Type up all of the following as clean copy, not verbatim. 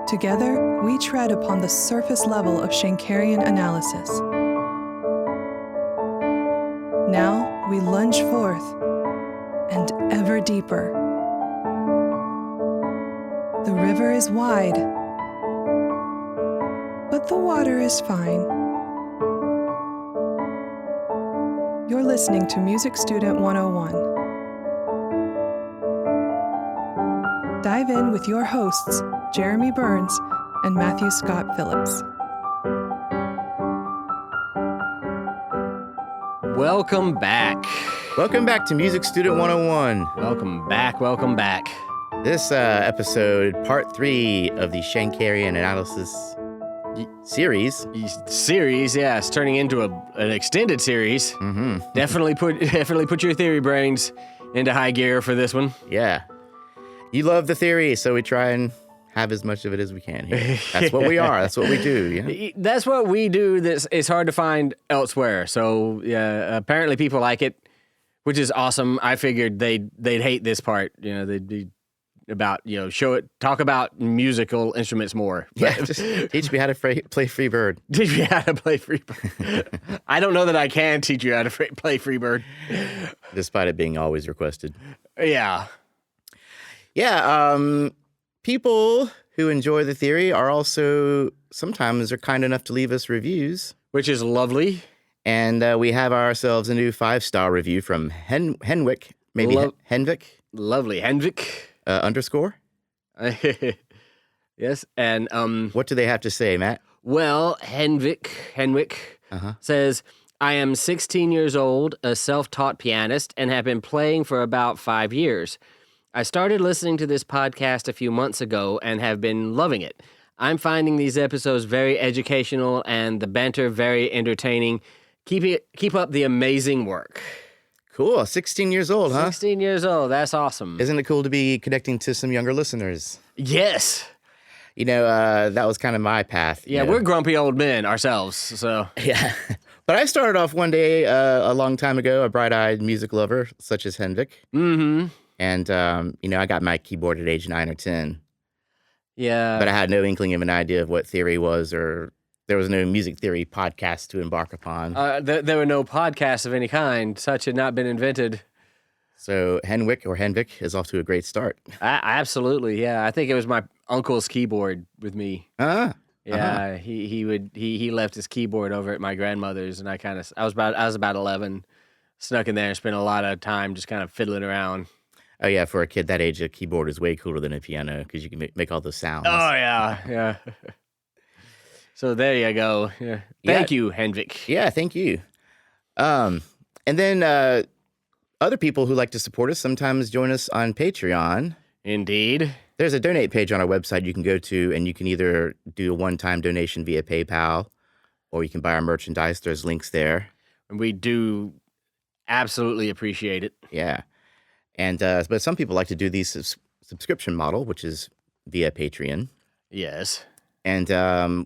Together, we tread upon the surface level of Shenkerian analysis. Now, we lunge forth, and ever deeper. The river is wide, but the water is fine. You're listening to Music Student 101. Dive in with your hosts, Jeremy Burns and Matthew Scott Phillips. Welcome back. Welcome back to Music Student 101. Welcome back. This episode, part 3 of the Shankerian Analysis series. Yeah, it's turning into an extended series. Mm-hmm. Definitely put your theory brains into high gear for this one. Yeah. You love the theory, so we try and have as much of it as we can here. That's what we are. That's what we do. Yeah? That's what we do. It's hard to find elsewhere. So yeah, apparently people like it, which is awesome. I figured they'd hate this part. You know, they'd be about, talk about musical instruments more. Yeah, just teach me how to play Freebird. Teach me how to play Freebird. I don't know that I can teach you how to play Freebird. Despite it being always requested. Yeah. Yeah, people who enjoy the theory are also sometimes are kind enough to leave us reviews. Which is lovely. And we have ourselves a new 5-star review from Henwick. Maybe Henvick? Lovely. Henvick. Underscore? Yes, and what do they have to say, Matt? Well, Henwick says, I am 16 years old, a self-taught pianist, and have been playing for about 5 years. I started listening to this podcast a few months ago and have been loving it. I'm finding these episodes very educational and the banter very entertaining. Keep up the amazing work. Cool. 16 years old, huh? 16 years old. That's awesome. Isn't it cool to be connecting to some younger listeners? Yes. You know, that was kind of my path. Yeah, we're grumpy old men ourselves, so. Yeah. But I started off one day a long time ago, a bright-eyed music lover, such as Henvick. Mm-hmm. And, I got my keyboard at age 9 or 10. Yeah. But I had no inkling of an idea of what theory was, or there was no music theory podcast to embark upon. There were no podcasts of any kind. Such had not been invented. So Henvick is off to a great start. Absolutely, yeah. I think it was my uncle's keyboard with me. Yeah, he left his keyboard over at my grandmother's, and I was about 11, snuck in there and spent a lot of time just kind of fiddling around. Oh yeah, for a kid that age, a keyboard is way cooler than a piano because you can make all those sounds. Oh yeah. So there you go. Yeah. Thank you, Henvick. Yeah, thank you. And then other people who like to support us sometimes join us on Patreon. Indeed. There's a donate page on our website you can go to, and you can either do a one-time donation via PayPal, or you can buy our merchandise. There's links there. And we do absolutely appreciate it. Yeah. And but some people like to do the subscription model, which is via Patreon. Yes. And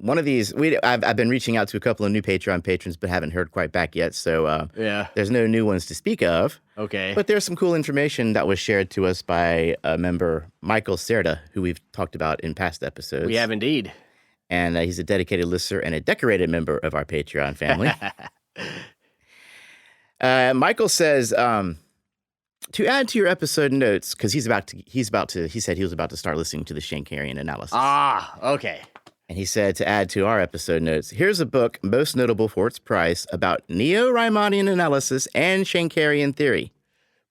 one of these, I've been reaching out to a couple of new Patreon patrons, but haven't heard quite back yet. So there's no new ones to speak of. Okay. But there's some cool information that was shared to us by a member, Michael Serda, who we've talked about in past episodes. We have indeed. And he's a dedicated listener and a decorated member of our Patreon family. Michael says, to add to your episode notes, because he said he was about to start listening to the Shankerian analysis. Ah, okay. And he said to add to our episode notes, here's a book most notable for its price about Neo-Riemannian analysis and Shankerian theory.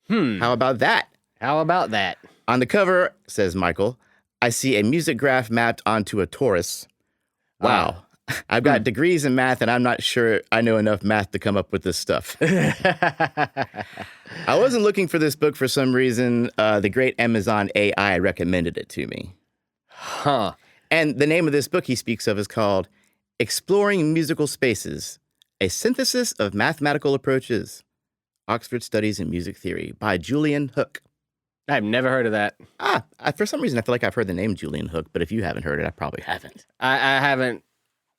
How about that? On the cover, says Michael, I see a music graph mapped onto a torus. Wow. I've got degrees in math, and I'm not sure I know enough math to come up with this stuff. I wasn't looking for this book for some reason. The great Amazon AI recommended it to me. Huh. And the name of this book he speaks of is called Exploring Musical Spaces, A Synthesis of Mathematical Approaches, Oxford Studies in Music Theory by Julian Hook. I've never heard of that. For some reason, I feel like I've heard the name Julian Hook, but if you haven't heard it, I probably haven't. I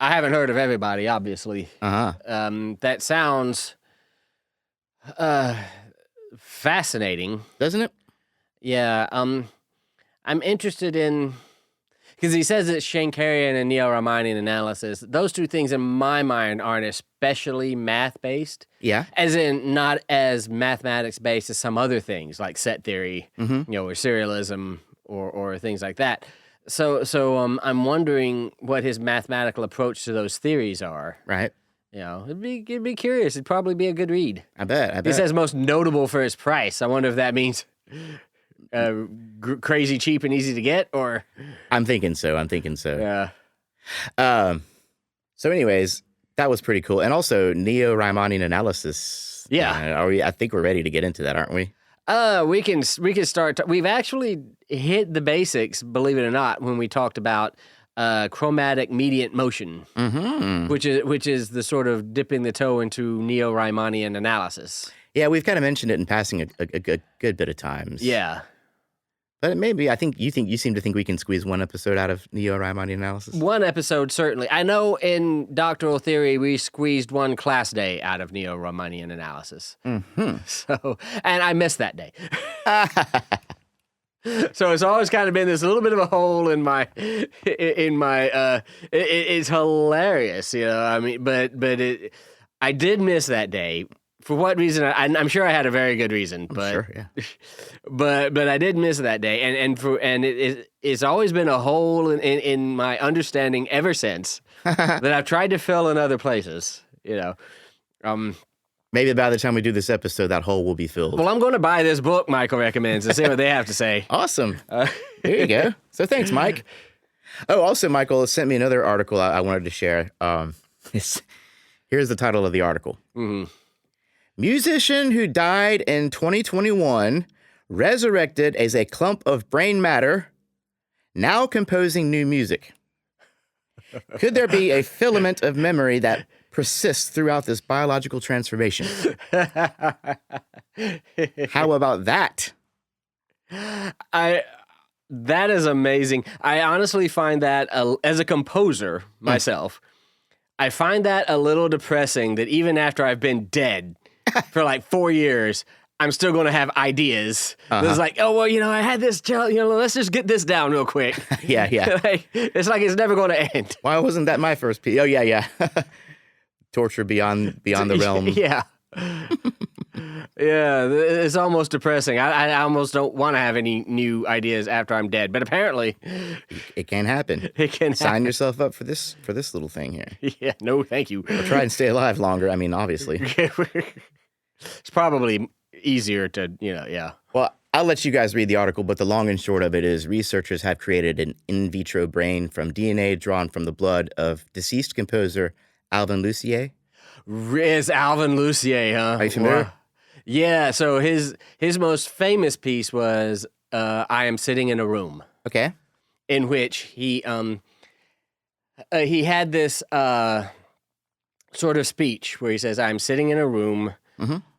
haven't heard of everybody, obviously. That sounds fascinating. Doesn't it? Yeah. I'm interested in... Because he says it's Shenkerian and Neo-Riemannian analysis. Those two things in my mind aren't especially math-based. Yeah. As in, not as mathematics-based as some other things, like set theory, or serialism, or things like that. So I'm wondering what his mathematical approach to those theories are. Right. It'd be curious. It'd probably be a good read. I bet. He says most notable for his price. I wonder if that means crazy cheap and easy to get, or I'm thinking so. yeah. So anyways, that was pretty cool. And also Neo-Riemannian analysis. Yeah. I think we're ready to get into that, aren't we? We can start. We've actually hit the basics, believe it or not, when we talked about chromatic mediant motion, which is the sort of dipping the toe into Neo-Riemannian analysis. Yeah, we've kind of mentioned it in passing a good bit of times. Yeah. But maybe you seem to think we can squeeze one episode out of Neo-Riemannian analysis. One episode, certainly. I know in doctoral theory we squeezed one class day out of Neo-Riemannian analysis. So, and I missed that day. So it's always kind of been this little bit of a hole in my. It's hilarious, I mean, but I did miss that day. For what reason? I'm sure I had a very good reason, but sure, yeah. but I did miss that day, and it's always been a hole in my understanding ever since that I've tried to fill in other places. Maybe by the time we do this episode, that hole will be filled. Well, I'm going to buy this book Michael recommends and see what they have to say. Awesome. There you go. So thanks, Mike. Oh, also, Michael sent me another article I wanted to share. Here's the title of the article. Musician who died in 2021, resurrected as a clump of brain matter, now composing new music. Could there be a filament of memory that persists throughout this biological transformation? How about that? That is amazing. I honestly find that, as a composer myself, I find that a little depressing that even after I've been dead for like 4 years, I'm still going to have ideas. It's like, oh, well, I had this, let's just get this down real quick. Yeah. It's like it's never going to end. Why wasn't that my first piece? Oh, yeah. Torture beyond the realm. Yeah. Yeah, it's almost depressing. I almost don't want to have any new ideas after I'm dead, but apparently it can happen. Sign yourself up for this little thing here. Yeah, no, thank you. Or try and stay alive longer. I mean, obviously. It's probably easier to, yeah. Well, I'll let you guys read the article, but the long and short of it is researchers have created an in vitro brain from DNA drawn from the blood of deceased composer Alvin Lucier. Is Alvin Lucier, huh? Are you familiar? Yeah, so his most famous piece was I Am Sitting in a Room. Okay. In which he had this sort of speech where he says, I'm sitting in a room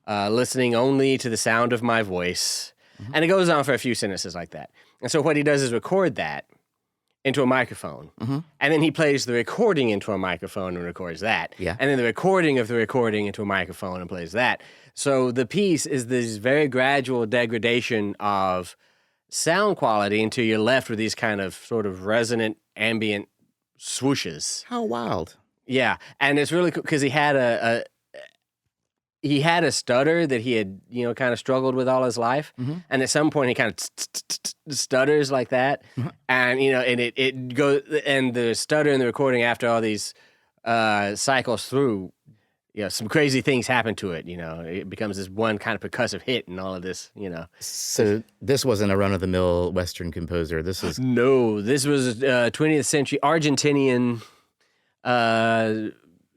listening only to the sound of my voice. And it goes on for a few sentences like that. And so what he does is record that into a microphone. And then he plays the recording into a microphone and records that. Yeah. And then the recording of the recording into a microphone and plays that. So the piece is this very gradual degradation of sound quality until you're left with these kind of sort of resonant ambient swooshes. How wild. Yeah. And it's really cool because he had a stutter that he had, kind of struggled with all his life. And at some point he kind of stutters like that. And, and it goes, and the stutter and the recording after all these cycles through, some crazy things happen to it. It becomes this one kind of percussive hit and all of this, So this wasn't a run-of-the-mill Western composer. This was... No, this was a 20th century Argentinian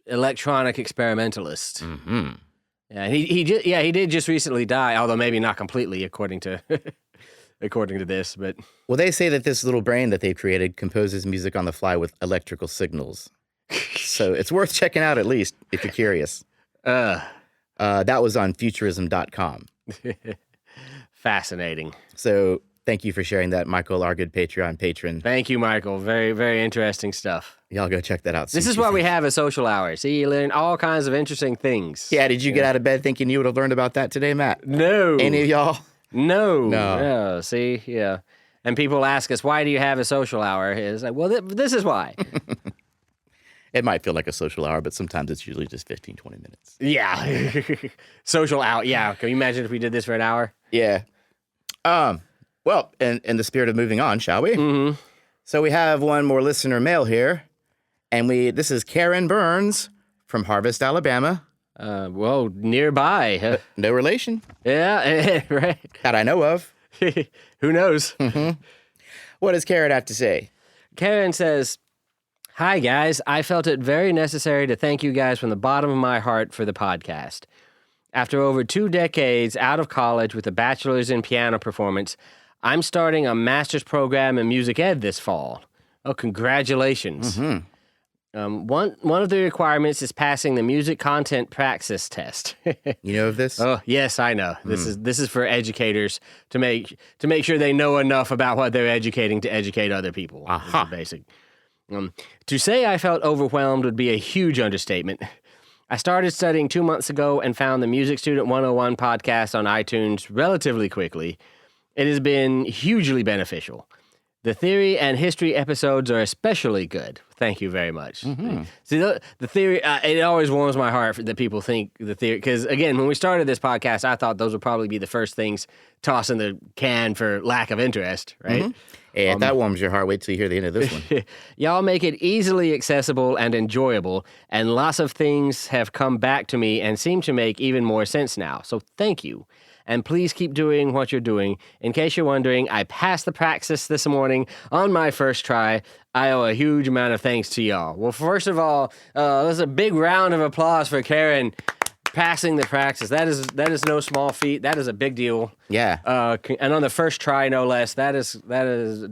electronic experimentalist. Yeah, he did just recently die, although maybe not completely, according to this. But they say that this little brain that they've created composes music on the fly with electrical signals. So it's worth checking out at least if you're curious. That was on futurism.com. Fascinating. So thank you for sharing that, Michael, our good Patreon patron. Thank you, Michael. Very, very interesting stuff. Y'all go check that out. This is what we have at Social Hour. See, you learn all kinds of interesting things. Yeah, did you get out of bed thinking you would have learned about that today, Matt? No. Any of y'all? No. Yeah, see, yeah. And people ask us, why do you have a social hour? It's like, well, this is why. It might feel like a social hour, but sometimes it's usually just 15, 20 minutes. Yeah. Social hour. Yeah. Can you imagine if we did this for an hour? Yeah. Well, in the spirit of moving on, shall we? Mm-hmm. So we have one more listener mail here, and this is Karen Burns from Harvest, Alabama. Well, nearby. Huh? No relation. Yeah, right. That I know of. Who knows? Mm-hmm. What does Karen have to say? Karen says, "Hi, guys. I felt it very necessary to thank you guys from the bottom of my heart for the podcast. After over 2 decades out of college with a bachelor's in piano performance, I'm starting a master's program in music ed this fall. Oh, congratulations. Mm-hmm. One of the requirements is passing the music content praxis test." You know of this? Oh, yes, I know. This is for educators to make sure they know enough about what they're educating to educate other people. Aha. This is basic. To say I felt overwhelmed would be a huge understatement. I started studying 2 months ago and found the Music Student 101 podcast on iTunes relatively quickly. It has been hugely beneficial. The theory and history episodes are especially good. Thank you very much. Mm-hmm. See, the theory, it always warms my heart that people think the theory, because again, when we started this podcast, I thought those would probably be the first things tossed in the can for lack of interest, right? Mm-hmm. Hey, if that warms your heart, wait till you hear the end of this one. Y'all make it easily accessible and enjoyable, and lots of things have come back to me and seem to make even more sense now. So thank you. And please keep doing what you're doing. In case you're wondering, I passed the praxis this morning on my first try. I owe a huge amount of thanks to y'all. Well, first of all, there's a big round of applause for Karen passing the praxis. That is no small feat. That is a big deal. Yeah. And on the first try, no less. That is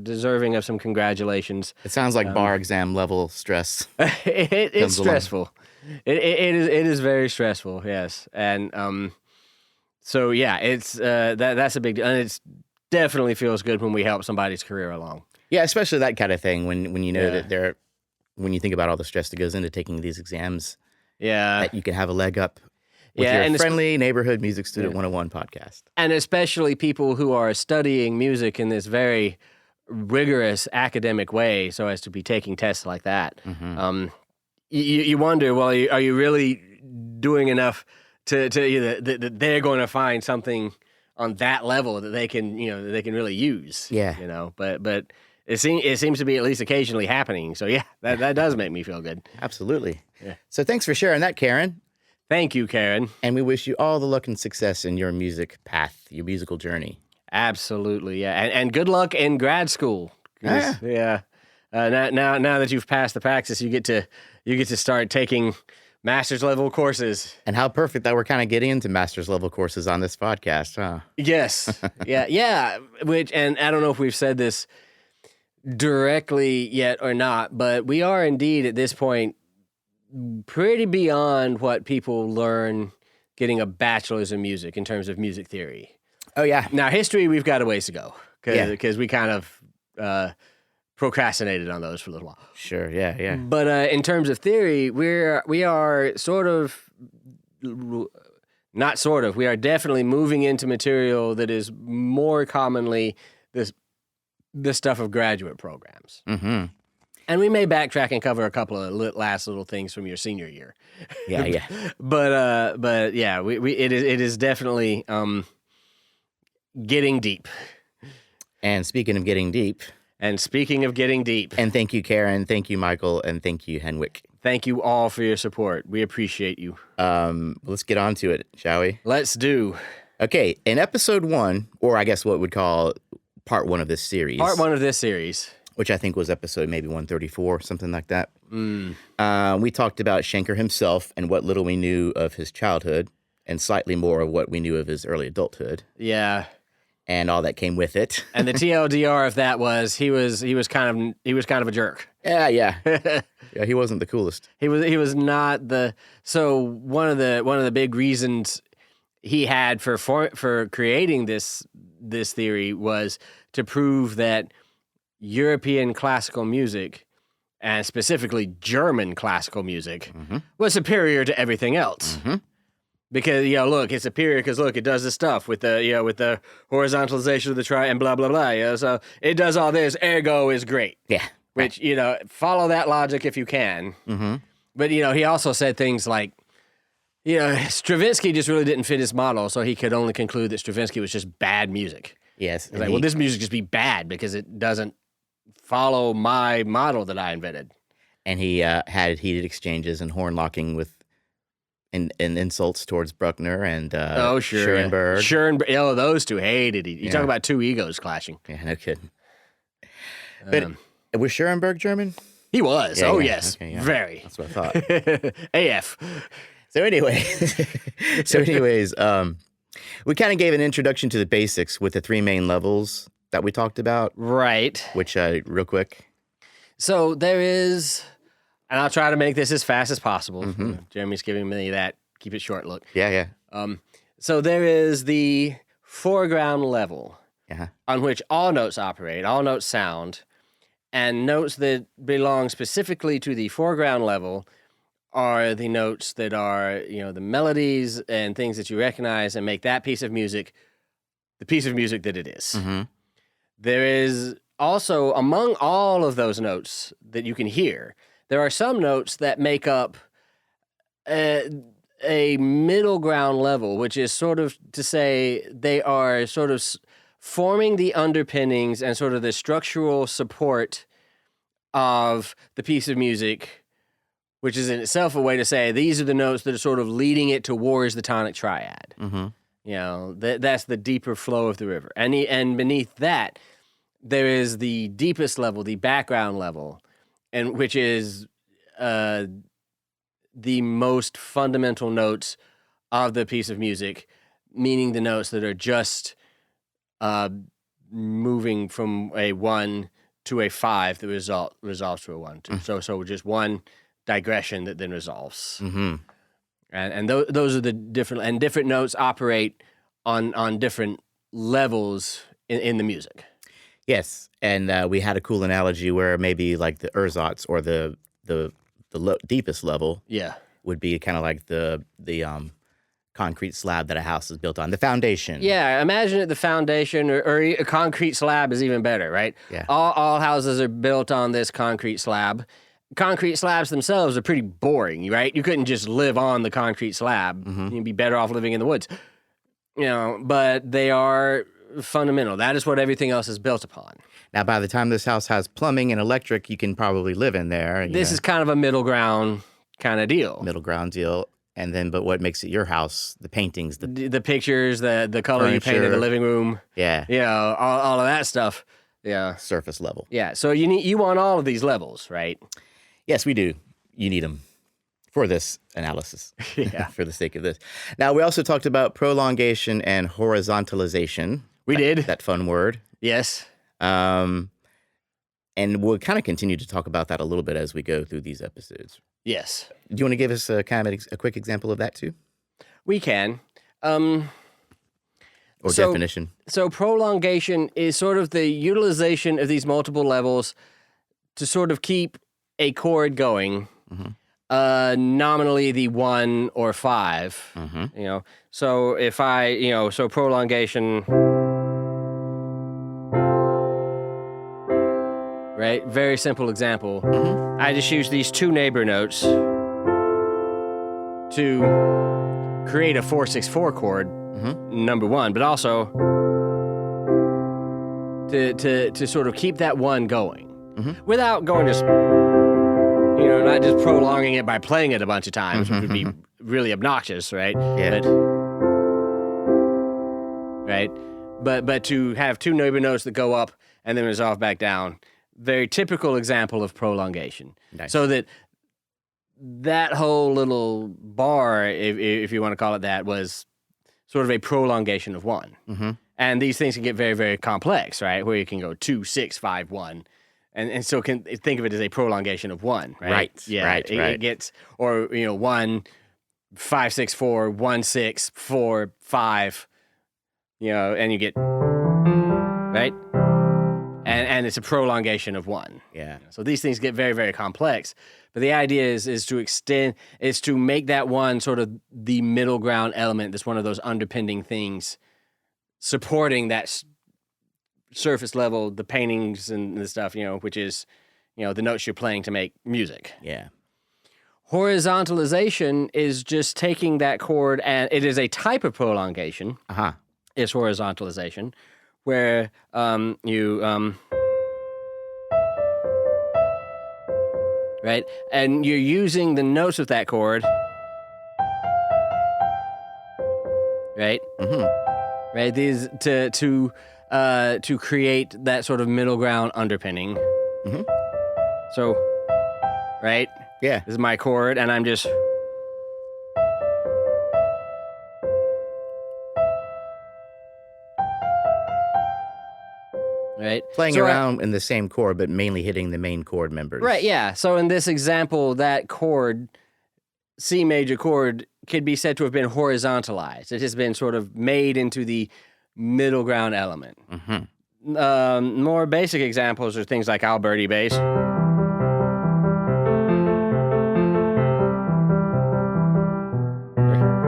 deserving of some congratulations. It sounds like bar exam level stress. It's stressful. It is very stressful. Yes, and so yeah, it's that's a big deal, and it definitely feels good when we help somebody's career along. Yeah, especially that kind of thing when you know that when you think about all the stress that goes into taking these exams. Yeah, that you can have a leg up with your friendly neighborhood Music Student 101 podcast. And especially people who are studying music in this very rigorous academic way, so as to be taking tests like that. Mm-hmm. You wonder, well, are you really doing enough to that they're going to find something on that level that they can really use? Yeah. But it seems to be at least occasionally happening. So yeah, that does make me feel good. Absolutely. Yeah. So thanks for sharing that, Karen. Thank you, Karen. And we wish you all the luck and success in your music path, your musical journey. Absolutely, yeah. And good luck in grad school. Yeah. Now that you've passed the praxis, you get to start taking master's level courses. And how perfect that we're kind of getting into master's level courses on this podcast, huh? Yes. Yeah. And I don't know if we've said this directly yet or not, but we are indeed at this point pretty beyond what people learn getting a bachelor's in music in terms of music theory. Oh, yeah. Now, history, we've got a ways to go because we kind of procrastinated on those for a little while. Sure, yeah. But in terms of theory, we are sort of, not sort of, we are definitely moving into material that is more commonly the stuff of graduate programs. Mm-hmm. And we may backtrack and cover a couple of last little things from your senior year. Yeah. But yeah, it is definitely getting deep. And speaking of getting deep. And thank you, Karen. Thank you, Michael. And thank you, Henwick. Thank you all for your support. We appreciate you. Let's get on to it, shall we? Let's do. Okay, in episode 1, or I guess what we'd call part 1 of this series. Part 1 of this series. Which I think was episode maybe 134, something like that. We talked about Schenker himself and what little we knew of his childhood and slightly more of what we knew of his early adulthood. Yeah. And all that came with it. And the TLDR of that was he was kind of a jerk. Yeah. Yeah, he wasn't the coolest. He was not the. So one of the big reasons he had for creating this theory was to prove that European classical music, and specifically German classical music, was superior to everything else. Mm-hmm. Because, look, it's superior because, look, it does this stuff with the horizontalization of the tri and blah, blah, blah. So it does all this, ergo is great. Yeah. Which, follow that logic if you can. Mm-hmm. But, he also said things like, Stravinsky just really didn't fit his model, so he could only conclude that Stravinsky was just bad music. Yes. It's like, well, this music just be bad because it doesn't follow my model that I invented. And he had heated exchanges and horn locking with and insults towards Bruckner and Schoenberg. Schoenberg. Oh, those two hated it. You talk about two egos clashing. Yeah, no kidding. But was Schoenberg German? He was. Yeah, yes. Okay, yeah. Very. That's what I thought. AF. So anyways, we kind of gave an introduction to the basics with the three main levels that we talked about. Right. Which, real quick. So there is, and I'll try to make this as fast as possible. Mm-hmm. Jeremy's giving me that keep it short look. Yeah. So there is the foreground level on which all notes operate, all notes sound, and notes that belong specifically to the foreground level are the notes that are, the melodies and things that you recognize and make that piece of music the piece of music that it is. Mm-hmm. There is also, among all of those notes that you can hear, there are some notes that make up a middle ground level, which is sort of to say they are sort of forming the underpinnings and sort of the structural support of the piece of music, which is in itself a way to say these are the notes that are sort of leading it towards the tonic triad. Mm-hmm. That's the deeper flow of the river. And beneath that, there is the deepest level, the background level, and which is the most fundamental notes of the piece of music, meaning the notes that are just moving from a 1 to a 5 that resolves to a 1. So just one digression that then resolves. Mm-hmm. And those are the different notes operate on different levels in the music. Yes, and we had a cool analogy where maybe like the ersatz or the deepest level would be kind of like the concrete slab that a house is built on, the foundation. Yeah, imagine it the foundation, or a concrete slab is even better, right? Yeah. All houses are built on this concrete slab. Concrete slabs themselves are pretty boring, right? You couldn't just live on the concrete slab. Mm-hmm. You'd be better off living in the woods. But they are fundamental. That is what everything else is built upon. Now, by the time this house has plumbing and electric, you can probably live in there. This is kind of a middle ground kind of deal. Middle ground deal. And then, but what makes it your house? The paintings, the pictures, the color furniture. you painted the living room. Yeah. All of that stuff. Yeah. Surface level. Yeah. So you want all of these levels, right? Yes, we do. You need them for this analysis. Yeah. For the sake of this. Now, we also talked about prolongation and horizontalization. We did. That fun word. Yes. And we'll kind of continue to talk about that a little bit as we go through these episodes. Yes. Do you want to give us a quick example of that too? We can. Or definition. So prolongation is sort of the utilization of these multiple levels to sort of keep a chord going, nominally the 1 or 5. Mm-hmm. So if so prolongation, right? Very simple example. Mm-hmm. I just use these two neighbor notes to create a 4/6/4 chord, number 1, but also to sort of keep that 1 going without going just, not just prolonging it by playing it a bunch of times, which would be really obnoxious, right? Yeah. But to have two neighbor notes that go up and then resolve back down, very typical example of prolongation. Nice. So that whole little bar, if you want to call it that, was sort of a prolongation of 1. Mm-hmm. And these things can get very, very complex, right? Where you can go 2, 6, 5, 1. And so can think of it as a prolongation of 1, right? Right. Yeah. Right. It gets, or 1, 5, 6, 4, 1, 6, 4, 5, and you get, right? and it's a prolongation of 1. Yeah. So these things get very, very complex. But the idea is to make that 1 sort of the middle ground element that's one of those underpinning things supporting that surface level, the paintings and the stuff, which is, the notes you're playing to make music. Yeah. Horizontalization is just taking that chord, and it is a type of prolongation. Uh-huh. It's horizontalization, where right, and you're using the notes of that chord, right? Mm-hmm. Right, these to create that sort of middle ground underpinning. Mm-hmm. So, right? Yeah. This is my chord, and I'm just... Right? Playing around in the same chord, but mainly hitting the main chord members. Right, yeah. So in this example, that chord, C major chord, could be said to have been horizontalized. It has been sort of made into the middle ground element. Mm-hmm. More basic examples are things like Alberti bass.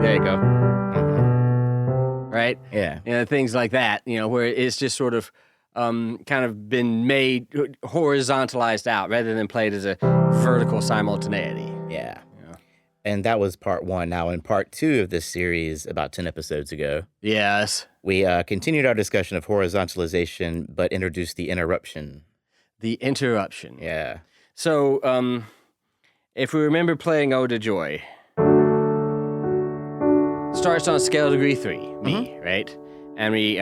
There you go. Mm-hmm. Right? Yeah. Things like that, where it's just sort of kind of been made horizontalized out rather than played as a vertical simultaneity. Yeah. And that was part 1. Now, in part 2 of this series, about 10 episodes ago, Yes. we continued our discussion of horizontalization, but introduced the interruption. The interruption. Yeah. So, if we remember playing Ode to Joy, starts on scale degree 3, me, right? And we,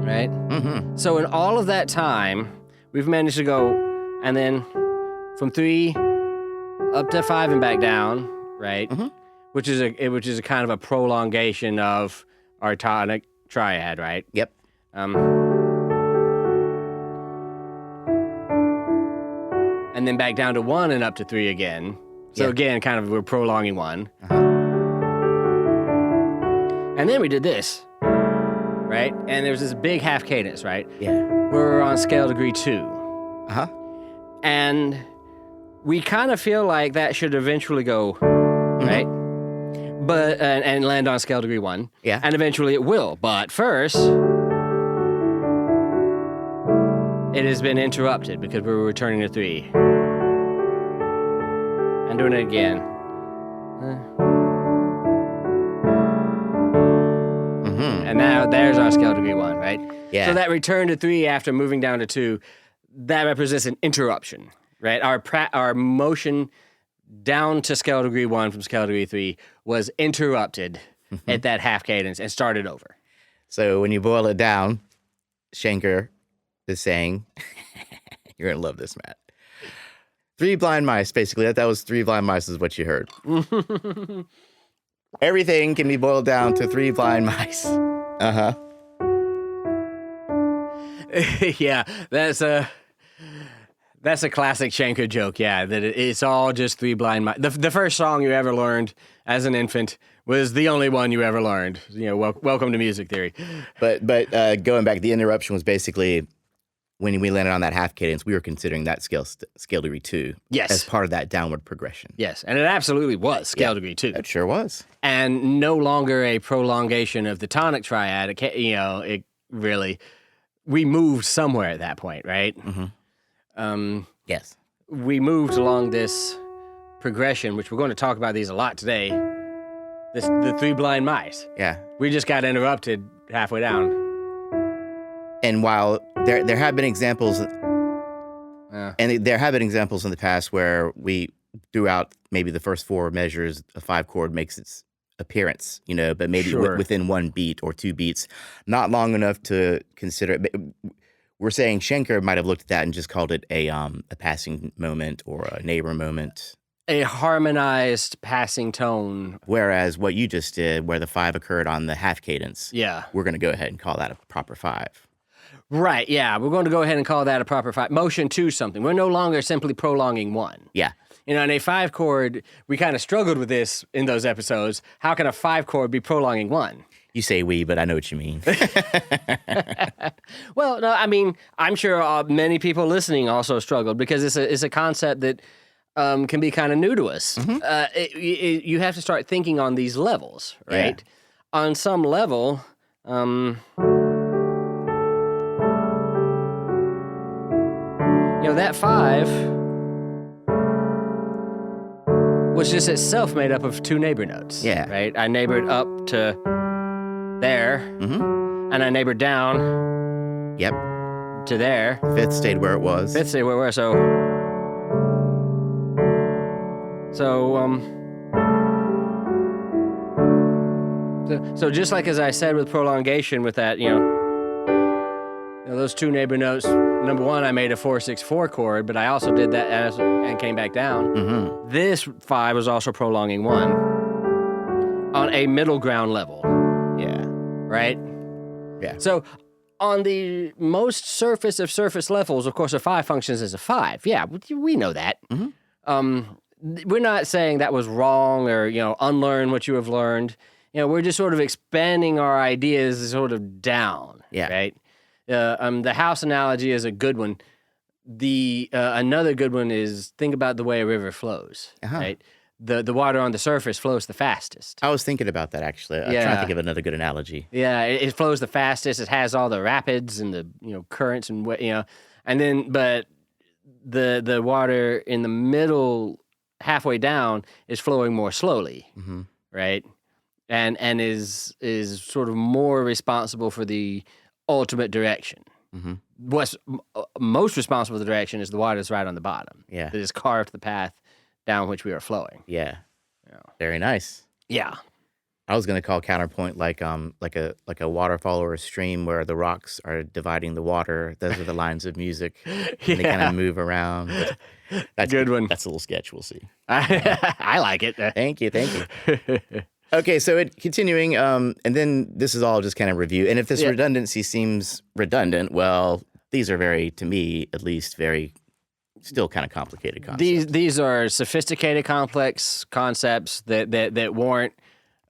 right? Mm-hmm. So in all of that time, we've managed to go, and then from 3 up to 5 and back down, right? Mm-hmm. Which is a kind of a prolongation of our tonic triad, right? Yep. And then back down to 1 and up to 3 again. So again, kind of we're prolonging 1. Uh-huh. And then we did this, right? And there was this big half cadence, right? Yeah. We're on scale degree 2. Uh-huh. And we kind of feel like that should eventually go, right? But and land on scale degree 1. Yeah. And eventually it will. But first, it has been interrupted because we're returning to 3. And doing it again. And now there's our scale degree 1, right? Yeah. So that return to 3 after moving down to 2, that represents an interruption, right? Our motion down to scale degree 1 from scale degree 3 was interrupted at that half cadence and started over. So when you boil it down, Schenker is saying, you're going to love this, Matt. 3 blind mice, basically. That was 3 blind mice is what you heard. Everything can be boiled down to 3 blind mice. Uh-huh. Yeah, that's a classic Schenker joke, yeah, that it's all just 3 blind mice. The first song you ever learned as an infant was the only one you ever learned. Welcome to music theory. But going back, the interruption was basically when we landed on that half cadence, we were considering that scale degree 2 as part of that downward progression. Yes, and it absolutely was scale degree 2. It sure was. And no longer a prolongation of the tonic triad. It really, we moved somewhere at that point, right? Yes. We moved along this progression, which we're going to talk about these a lot today. The 3 blind mice. Yeah. We just got interrupted halfway down. And while there have been examples, and there have been examples in the past where we throughout maybe the first 4 measures, a 5 chord makes its appearance, but maybe within 1 beat or 2 beats, not long enough to consider it. We're saying Schenker might have looked at that and just called it a passing moment or a neighbor moment. A harmonized passing tone. Whereas what you just did, where the 5 occurred on the half cadence, we're going to go ahead and call that a proper 5. Right, yeah. We're going to go ahead and call that a proper 5. Motion to something. We're no longer simply prolonging 1. Yeah. in a 5 chord, we kind of struggled with this in those episodes. How can a 5 chord be prolonging 1? You say we, but I know what you mean. Well, no, I mean, I'm sure many people listening also struggled because it's a concept that can be kind of new to us. You have to start thinking on these levels, right? Yeah. On some level, that 5 was just itself made up of 2 neighbor notes. Yeah. Right? I neighbored up to there, and I neighbored down. Yep. To there. 5th stayed where it was. 5th stayed where it was. So just like as I said with prolongation, with that, those 2 neighbor notes. Number 1, I made a 4/6/4 chord, but I also did that and came back down. This 5 was also prolonging 1 on a middle ground level. Yeah. Right? Yeah. So on the most surface of surface levels, of course, a 5 functions as a 5. Yeah, we know that. We're not saying that was wrong or, unlearn what you have learned. We're just sort of expanding our ideas sort of down. Yeah. Right? The house analogy is a good one. Another good one is think about the way a river flows. Right? The water on the surface flows the fastest. I was thinking about that, actually. I'm trying to think of another good analogy. Yeah, it flows the fastest. It has all the rapids and the currents and and then but the water in the middle, halfway down, is flowing more slowly, right? And is sort of more responsible for the ultimate direction. What's most responsible for the direction is the water that's right on the bottom. Yeah, that has carved the path down which we are flowing. Yeah. Very nice. Yeah. I was going to call counterpoint like a waterfall or a stream where the rocks are dividing the water. Those are the lines of music. And they kind of move around. That's good one. That's a little sketch. We'll see. I like it. Thank you. Okay, so continuing, and then this is all just kind of review. And if this redundancy seems redundant, well, these are to me at least, still kind of complicated concepts. These are sophisticated, complex concepts that warrant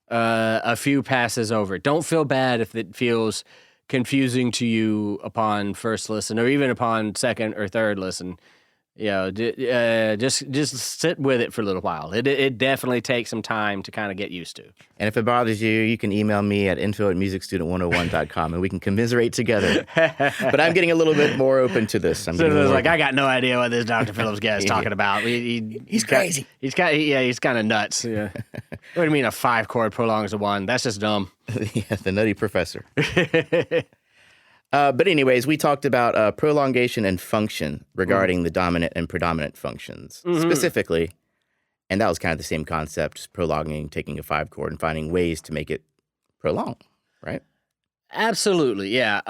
a few passes over. Don't feel bad if it feels confusing to you upon first listen, or even upon second or third listen. Just sit with it for a little while. It definitely takes some time to kind of get used to. And if it bothers you, you can email me at info@musicstudent101.com and we can commiserate together. But I'm getting a little bit more open to this. I got no idea what this Dr. Phillips guy is talking about. He's crazy. He's kind of nuts. Yeah. What do you mean a 5 chord prolongs to 1? That's just dumb. Yeah, the nutty professor. But anyways, we talked about prolongation and function regarding the dominant and predominant functions specifically. And that was kind of the same concept, just prolonging, taking a 5 chord and finding ways to make it prolong, right? Absolutely, yeah.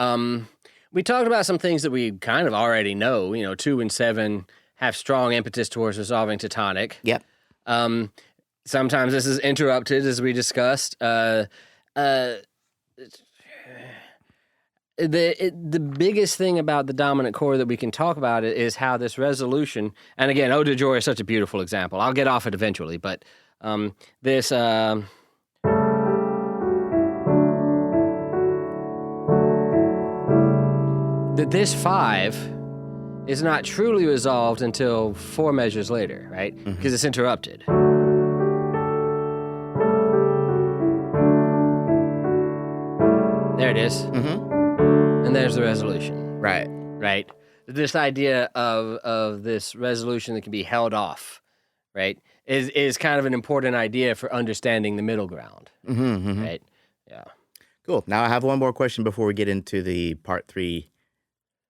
We talked about some things that we kind of already know. 2 and 7 have strong impetus towards resolving to tonic. Yep. Sometimes this is interrupted, as we discussed. The biggest thing about the dominant chord that we can talk about is how this resolution, and again, Ode to Joy is such a beautiful example. I'll get off it eventually, but this this 5 is not truly resolved until 4 measures later, right? Because it's interrupted. There it is. And there's the resolution. Right. Right? This idea of this resolution that can be held off, right, is kind of an important idea for understanding the middle ground. Right? Yeah. Cool. Now I have one more question before we get into the part 3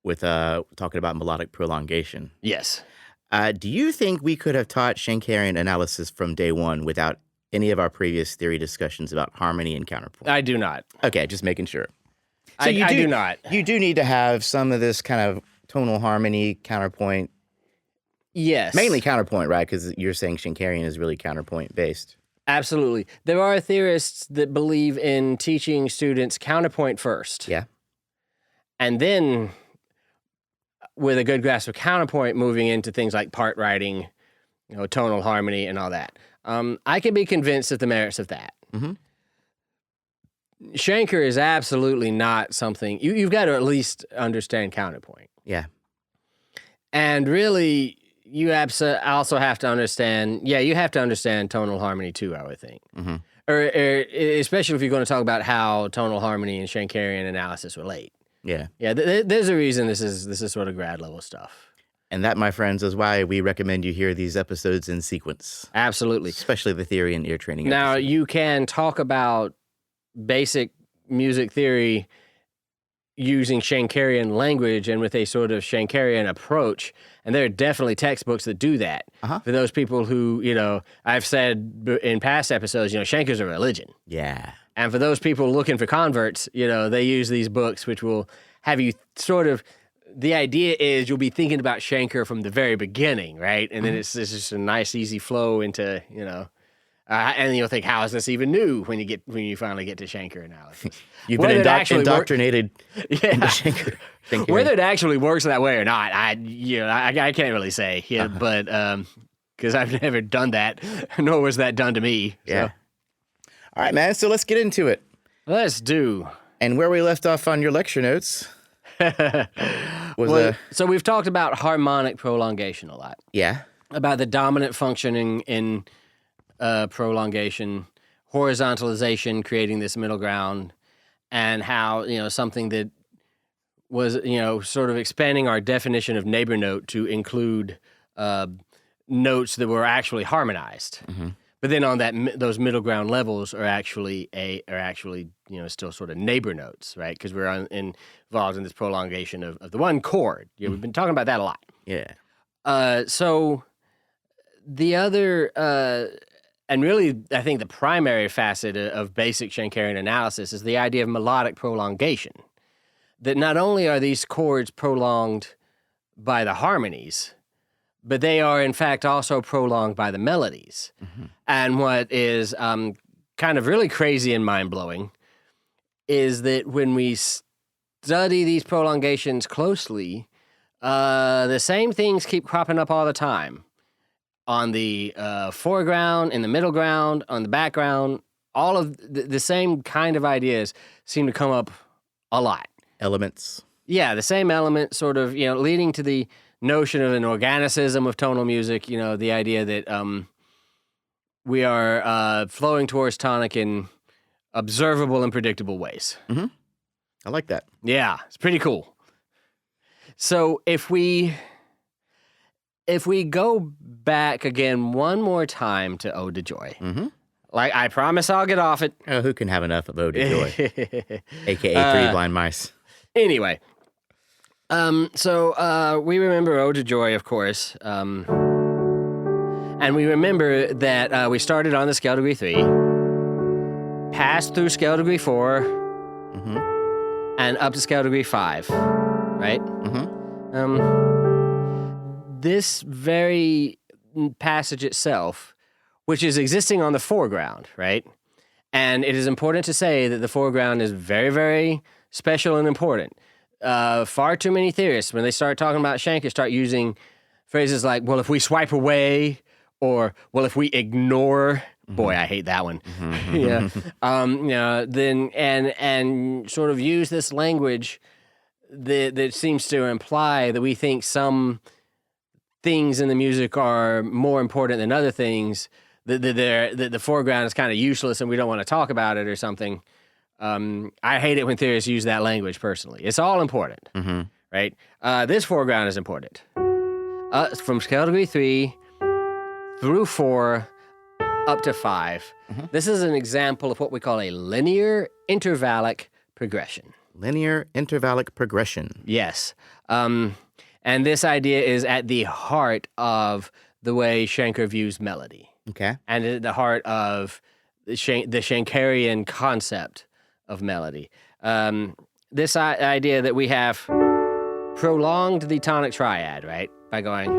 with talking about melodic prolongation. Yes. Do you think we could have taught Shenkerian analysis from day one without any of our previous theory discussions about harmony and counterpoint? I do not. Okay, just making sure. So I do not. You do need to have some of this kind of tonal harmony, counterpoint. Yes. Mainly counterpoint, right? Because you're saying Shankerian is really counterpoint based. Absolutely. There are theorists that believe in teaching students counterpoint first. Yeah. And then, with a good grasp of counterpoint, moving into things like part writing, tonal harmony and all that. I can be convinced of the merits of that. Mm-hmm. Schenker is absolutely not something you've got to at least understand counterpoint. Yeah. And really, you also have to understand. Yeah, you have to understand tonal harmony too, I would think. Mm-hmm. Or especially if you're going to talk about how tonal harmony and Shenkerian analysis relate. Yeah. Yeah, there's a reason this is sort of grad level stuff. And that, my friends, is why we recommend you hear these episodes in sequence. Absolutely. Especially the theory and ear training Now, episodes. you can talk about basic music theory using Shankerian language and with a sort of Shankerian approach. And there are definitely textbooks that do that. Uh-huh. For those people who, I've said in past episodes, Shanker's a religion. Yeah. And for those people looking for converts, they use these books which will have you sort of, the idea is you'll be thinking about Schenker from the very beginning, right? And then it's just a nice, easy flow into, and you'll think, how is this even new when you finally get to Schenker analysis? You've been indoctrinated into Schenker. Whether it actually works that way or not, I can't really say, but because I've never done that, nor was that done to me. Yeah. So. All right, man. So let's get into it. Let's do. And where we left off on your lecture notes So we've talked about harmonic prolongation a lot. Yeah. About the dominant functioning in prolongation, horizontalization, creating this middle ground, and how, something that was, sort of expanding our definition of neighbor note to include notes that were actually harmonized. Mm-hmm. But then on those middle ground levels are actually still sort of neighbor notes, right? Because we're involved in this prolongation of the one chord. We've been talking about that a lot. Yeah. So the other, and really I think the primary facet of basic Shankerian analysis is the idea of melodic prolongation. That not only are these chords prolonged by the harmonies, but they are, in fact, also prolonged by the melodies. Mm-hmm. And what is kind of really crazy and mind-blowing is that when we study these prolongations closely, the same things keep cropping up all the time. On the foreground, in the middle ground, on the background, all of the same kind of ideas seem to come up a lot. Elements. Yeah, the same element sort of, leading to the notion of an organicism of tonal music, the idea that we are flowing towards tonic in observable and predictable ways. Mm-hmm. I like that. Yeah, it's pretty cool. So if we go back again one more time to Ode to Joy, like I promise I'll get off it. Oh, who can have enough of Ode to Joy? AKA Three Blind Mice. Anyway. So we remember Ode to Joy, of course, and we remember that we started on the scale degree 3, passed through scale degree 4, and up to scale degree 5, right? This very passage itself, which is existing on the foreground, right? And it is important to say that the foreground is very, very special and important. Far too many theorists, when they start talking about Schenker, start using phrases like, well, if we swipe away, or, well, if we ignore, boy, I hate that one. Then, and sort of use this language that seems to imply that we think some things in the music are more important than other things, that the foreground is kind of useless and we don't want to talk about it or something. I hate it when theorists use that language personally. It's all important, right? This foreground is important. From scale degree 3 through 4 up to 5. This is an example of what we call a linear intervallic progression. Linear intervallic progression. Yes. And this idea is at the heart of the way Schenker views melody. Okay. And at the heart of the Shankerian concept of melody. This idea that we have prolonged the tonic triad, right? By going,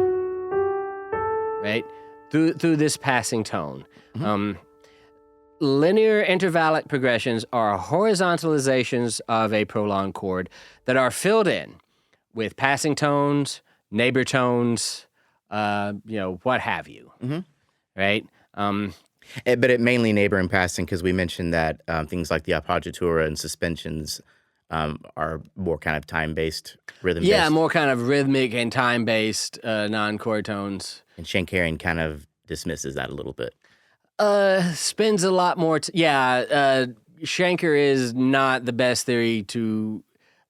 right? Through this passing tone. Linear intervallic progressions are horizontalizations of a prolonged chord that are filled in with passing tones, neighbor tones, what have you, right? But it mainly neighbor and passing because we mentioned that things like the appoggiatura and suspensions are more kind of time-based, rhythm-based. Yeah, more kind of rhythmic and time-based non-chord tones. And Shenkerian kind of dismisses that a little bit. Spends a lot more. Schenker is not the best theory to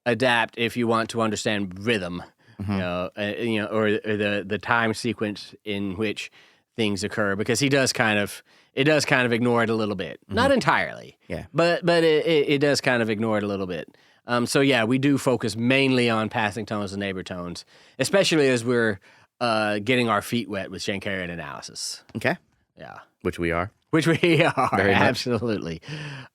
adapt if you want to understand rhythm, or the time sequence in which things occur, because it does kind of ignore it a little bit, not entirely, but it does kind of ignore it a little bit. We do focus mainly on passing tones and neighbor tones, especially as we're getting our feet wet with Shenkerian analysis. Okay. Yeah. Which we are. Very Absolutely.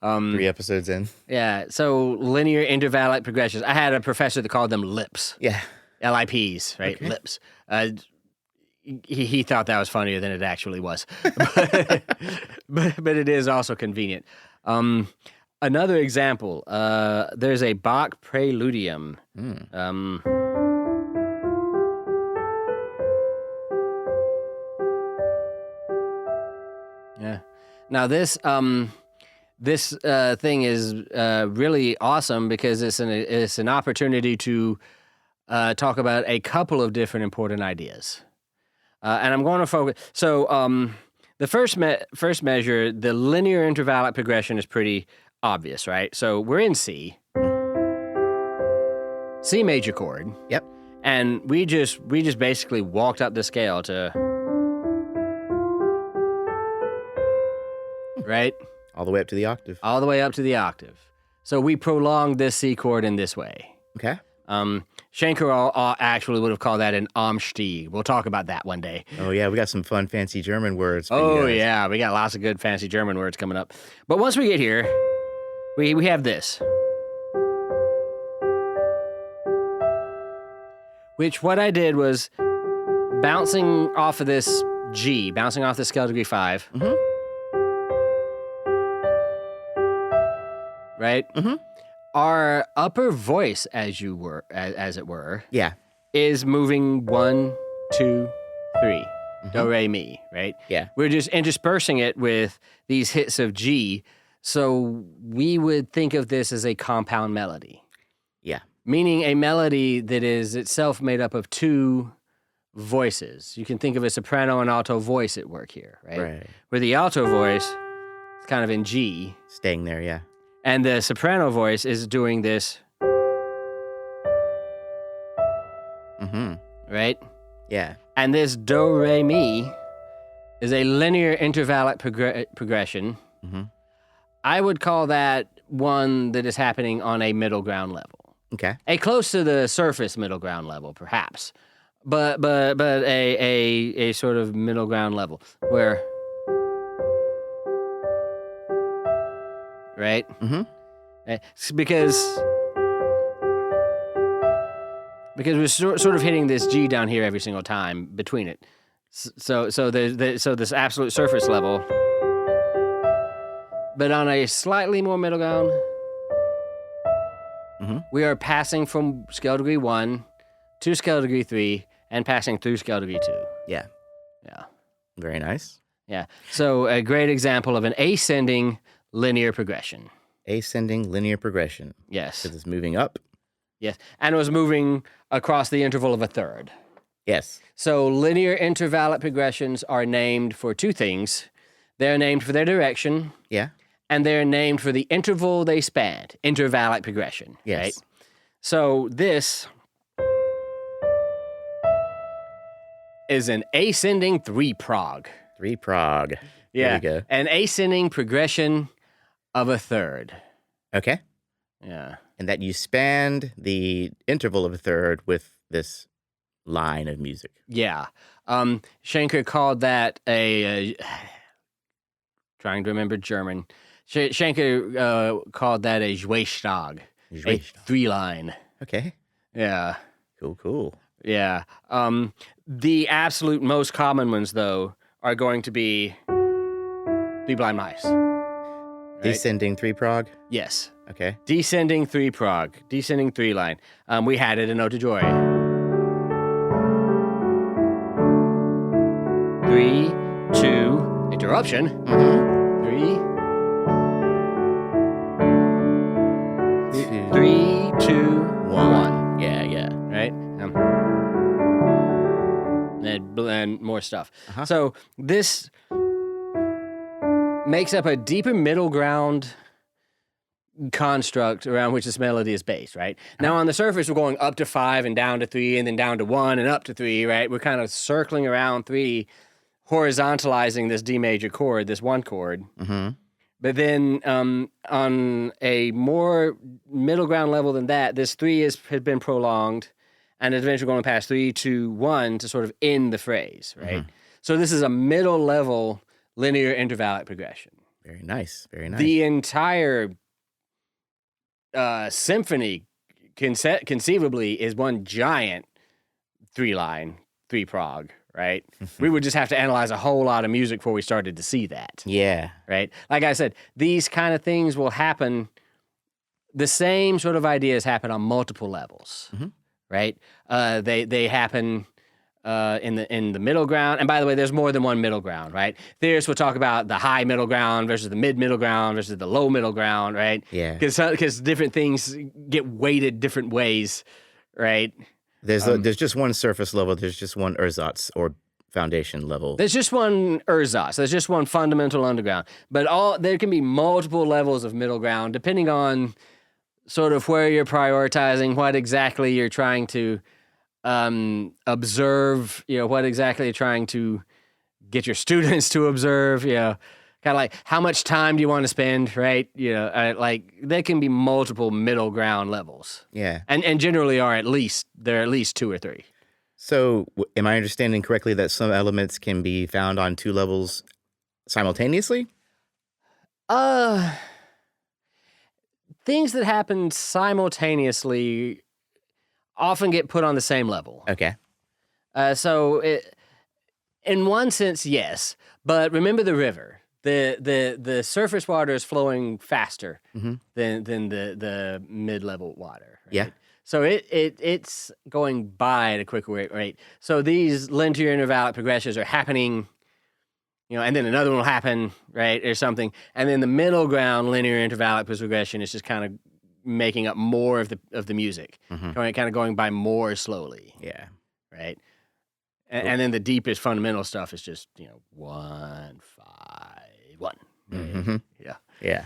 absolutely. 3 episodes in. Yeah. So linear intervallic progressions. I had a professor that called them lips. Yeah. LIPs, right? Okay. Lips. He thought that was funnier than it actually was, but it is also convenient. Another example. There's a Bach preludium. Yeah. Now this thing is really awesome because it's an opportunity to talk about a couple of different important ideas, and I'm going to focus. So the first measure, the linear intervallic progression, is pretty obvious, right? So we're in C major chord. Yep. And we just basically walked up the scale to. Right? All the way up to the octave. All the way up to the octave. So we prolonged this C chord in this way. Okay. Schenker actually would have called that an Umstieg. We'll talk about that one day. Oh, yeah. We got some fun, fancy German words for you guys. Yeah. We got lots of good, fancy German words coming up. But once we get here, we have this. Which what I did was bouncing off of this G, bouncing off the scale degree 5. Right? Our upper voice, as it were, is moving 1, 2, 3, do, re, mi, right? Yeah. We're just interspersing it with these hits of G, so we would think of this as a compound melody. Yeah. Meaning a melody that is itself made up of 2 voices. You can think of a soprano and alto voice at work here, right? Where the alto voice is kind of in G. Staying there, yeah. And the soprano voice is doing this. Right? Yeah. And this do, re, mi is a linear intervallic progression. I would call that one that is happening on a middle ground level. Okay. A close to the surface middle ground level, perhaps. But a sort of middle ground level where. Right? Because we're sort of hitting this G down here every single time between it. So this absolute surface level, but on a slightly more middle ground, we are passing from scale degree 1 to scale degree 3 and passing through scale degree 2. Yeah. Yeah. Very nice. Yeah. So a great example of an ascending linear progression. Ascending linear progression. Yes. Because it's moving up. Yes. And it was moving across the interval of a third. Yes. So linear intervallic progressions are named for 2 things. They're named for their direction. Yeah. And they're named for the interval they spanned. Intervallic progression. Yes. Right? So this is an ascending 3-prog. 3-prog. Yeah. There we go. An ascending progression of a third. Okay. Yeah. And that you spanned the interval of a third with this line of music. Yeah. Schenker called that a trying to remember German. Schenker called that a Schwestag. A 3-line. Okay. Yeah. Cool. Yeah. The absolute most common ones, though, are going to be blind mice. Right? Descending 3-prog? Yes. Okay. Descending 3-prog. Descending 3-line. We had it in Ode to Joy. 3, 2, interruption. 3, 2, 1. Yeah. Right? And more stuff. So this makes up a deeper middle ground construct around which this melody is based, right? Now on the surface, we're going up to 5 and down to 3 and then down to 1 and up to 3, right? We're kind of circling around 3, horizontalizing this D major chord, this one chord. But then on a more middle ground level than that, this 3 has been prolonged and is eventually going past 3, 2, 1 to sort of end the phrase, right? So this is a middle level linear intervallic progression. Very nice. The entire symphony conceivably is one giant 3-line, 3-prog, right? We would just have to analyze a whole lot of music before we started to see that. Yeah. Right? Like I said, these kind of things will happen, the same sort of ideas happen on multiple levels, right? They happen in the middle ground. And by the way, there's more than one middle ground, right? Theorists will talk about the high middle ground versus the mid middle ground versus the low middle ground, right? Yeah. Because different things get weighted different ways, right? There's just one surface level. There's just one ersatz or foundation level. There's just one ersatz. There's just one fundamental underground. But there can be multiple levels of middle ground depending on sort of where you're prioritizing, what exactly you're trying to observe, what exactly you're trying to get your students to observe, kind of like how much time do you want to spend, right? Like there can be multiple middle ground levels. Yeah. And generally there are at least 2 or 3. So am I understanding correctly that some elements can be found on 2 levels simultaneously? Things that happen simultaneously often get put on the same level. Okay. In one sense, yes. But remember the river. The surface water is flowing faster than the mid-level water. Right? Yeah. So it's going by at a quicker rate. So these linear intervallic progressions are happening, and then another one will happen, right, or something. And then the middle ground linear intervallic progression is just kind of making up more of the music, kind of going by more slowly. Yeah. Right. And then the deepest fundamental stuff is just 1, 5, 1. Yeah.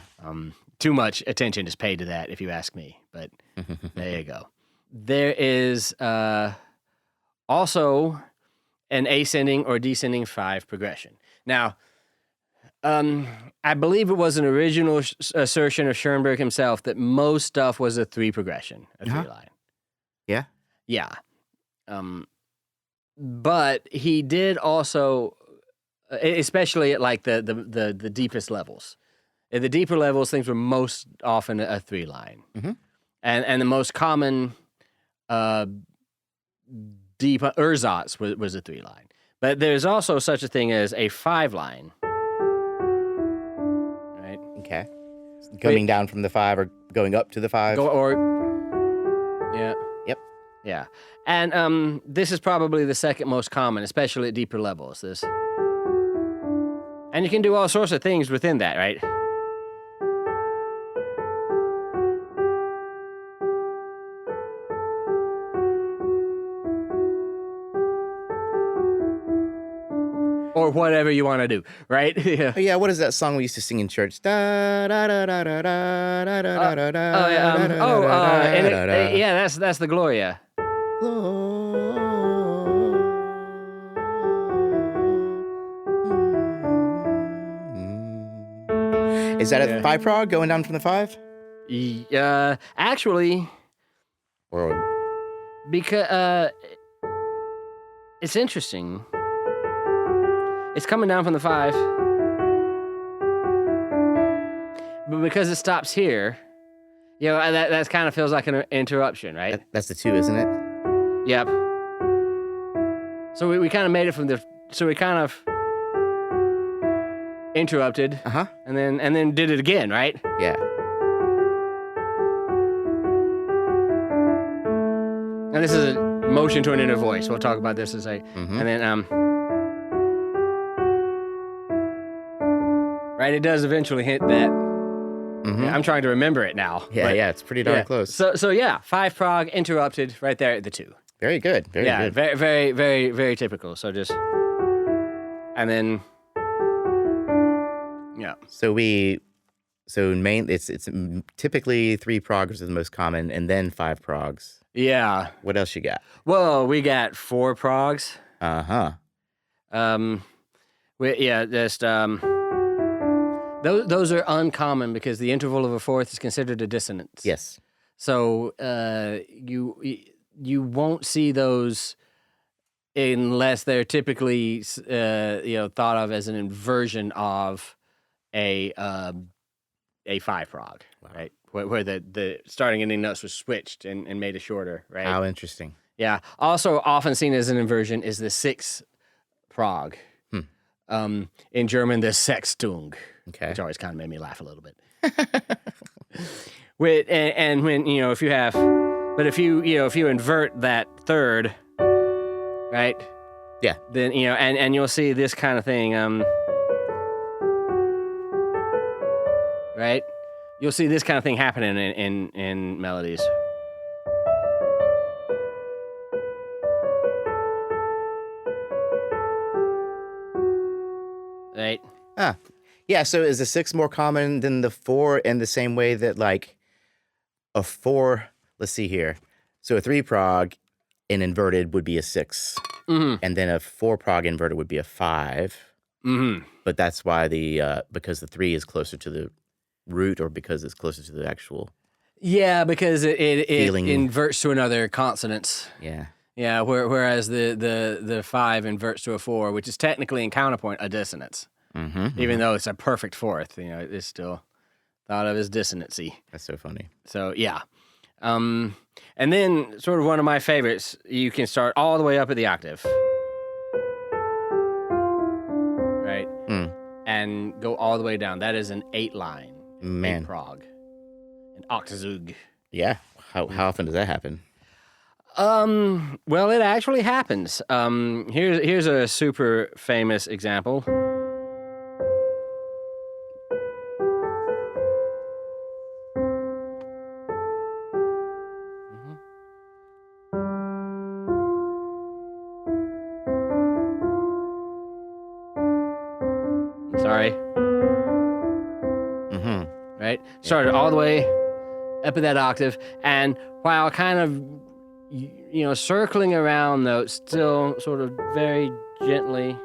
Too much attention is paid to that, if you ask me. But there you go. There is also an ascending or descending 5 progression. Now, I believe it was an original assertion of Schoenberg himself that most stuff was a 3 progression, a 3-line. Yeah. Yeah. But he did also, especially at like the deepest levels. At the deeper levels, things were most often a 3-line. And the most common deep ersatz was a 3-line. But there's also such a thing as a 5-line. Right? Okay. Coming down from the 5 or going up to the 5? Yeah. Yep. Yeah. And this is probably the second most common, especially at deeper levels. And you can do all sorts of things within that, right? Or whatever you want to do, right? Oh, yeah, what is that song we used to sing in church? Da da da da da da da da da da. Yeah, that's the Gloria. Is that a 5 prog going down from the 5? Actually, because it's interesting. It's coming down from the 5, but because it stops here, that kind of feels like an interruption, right? That's the 2, isn't it? Yep. So we kind of made it so we kind of interrupted, and then did it again, right? Yeah. And this is a motion to an inner voice. We'll talk about this as and then Right? It does eventually hit that. I'm trying to remember it now. Yeah, it's pretty darn close. So yeah, 5 prog interrupted right there at the 2. Very good. Very good. Very, very, very, very typical. So just, and then, yeah. So it's typically 3 progs are the most common, and then 5 progs. Yeah. What else you got? Well, we got 4 progs. Those are uncommon because the interval of a fourth is considered a dissonance. Yes. So you won't see those unless they're typically thought of as an inversion of a 5 prog, right? Where the starting and ending notes was switched and made it shorter, right? How interesting. Yeah. Also often seen as an inversion is the 6 prog. In German, the Sechstung, which always kind of made me laugh a little bit. And when if you have, but if you invert that third, right? Yeah. Then and you'll see this kind of thing. Right? You'll see this kind of thing happening in melodies. Right. Yeah, so is the 6 more common than the 4 in the same way that like a 4, let's see here. So a 3 prog in inverted would be a 6. And then a 4 prog inverted would be a 5. But that's why because the 3 is closer to the root, or because it's closer to the actual. Yeah, because it inverts to another consonant. Yeah. Yeah, whereas the 5 inverts to a 4, which is technically in counterpoint a dissonance. Even though it's a perfect fourth, it's still thought of as dissonancy. That's so funny. So yeah. And then sort of one of my favorites, you can start all the way up at the octave. Right? And go all the way down. That is an 8-line. Man. 8 prog. An octazug. Yeah. How often does that happen? Well, it actually happens. Here's a super famous example. Sorry. Right? Started all the way up at that octave, and while kind of circling around notes, still sort of very gently.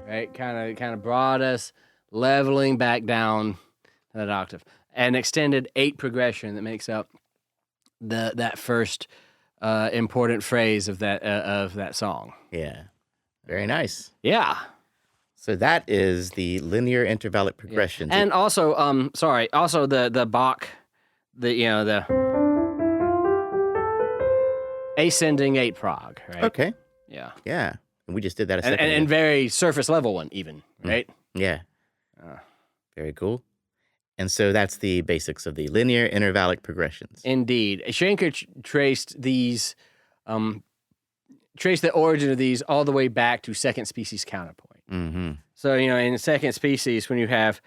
Right? Kind of brought us leveling back down that octave. An extended 8 progression that makes up that first important phrase of that song. Yeah. Very nice. Yeah. So that is the linear intervallic progression. Yeah. And also, also the Bach, the ascending 8 prog, right? Okay. Yeah. Yeah. And we just did that a second ago. And very surface level one even, right? Yeah. Very cool. And so that's the basics of the linear intervallic progressions. Indeed. Schenker traced these, traced the origin of these all the way back to second species counterpoint. So, in second species, when you have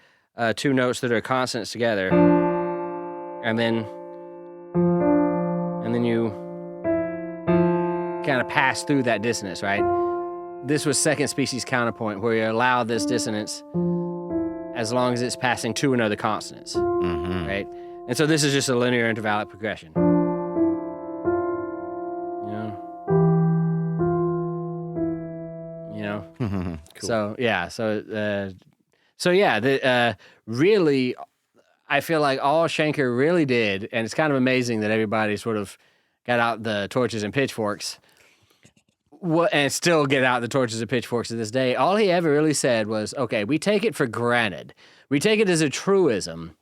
2 notes that are consonants together, and then you kind of pass through that dissonance, right? This was second species counterpoint, where you allow this dissonance as long as it's passing 2 another consonants, right? And so this is just a linear intervallic progression. Cool. So really, I feel like all Schenker really did, and it's kind of amazing that everybody sort of got out the torches and pitchforks, and still get out the torches and pitchforks to this day. All he ever really said was, okay, we take it for granted. We take it as a truism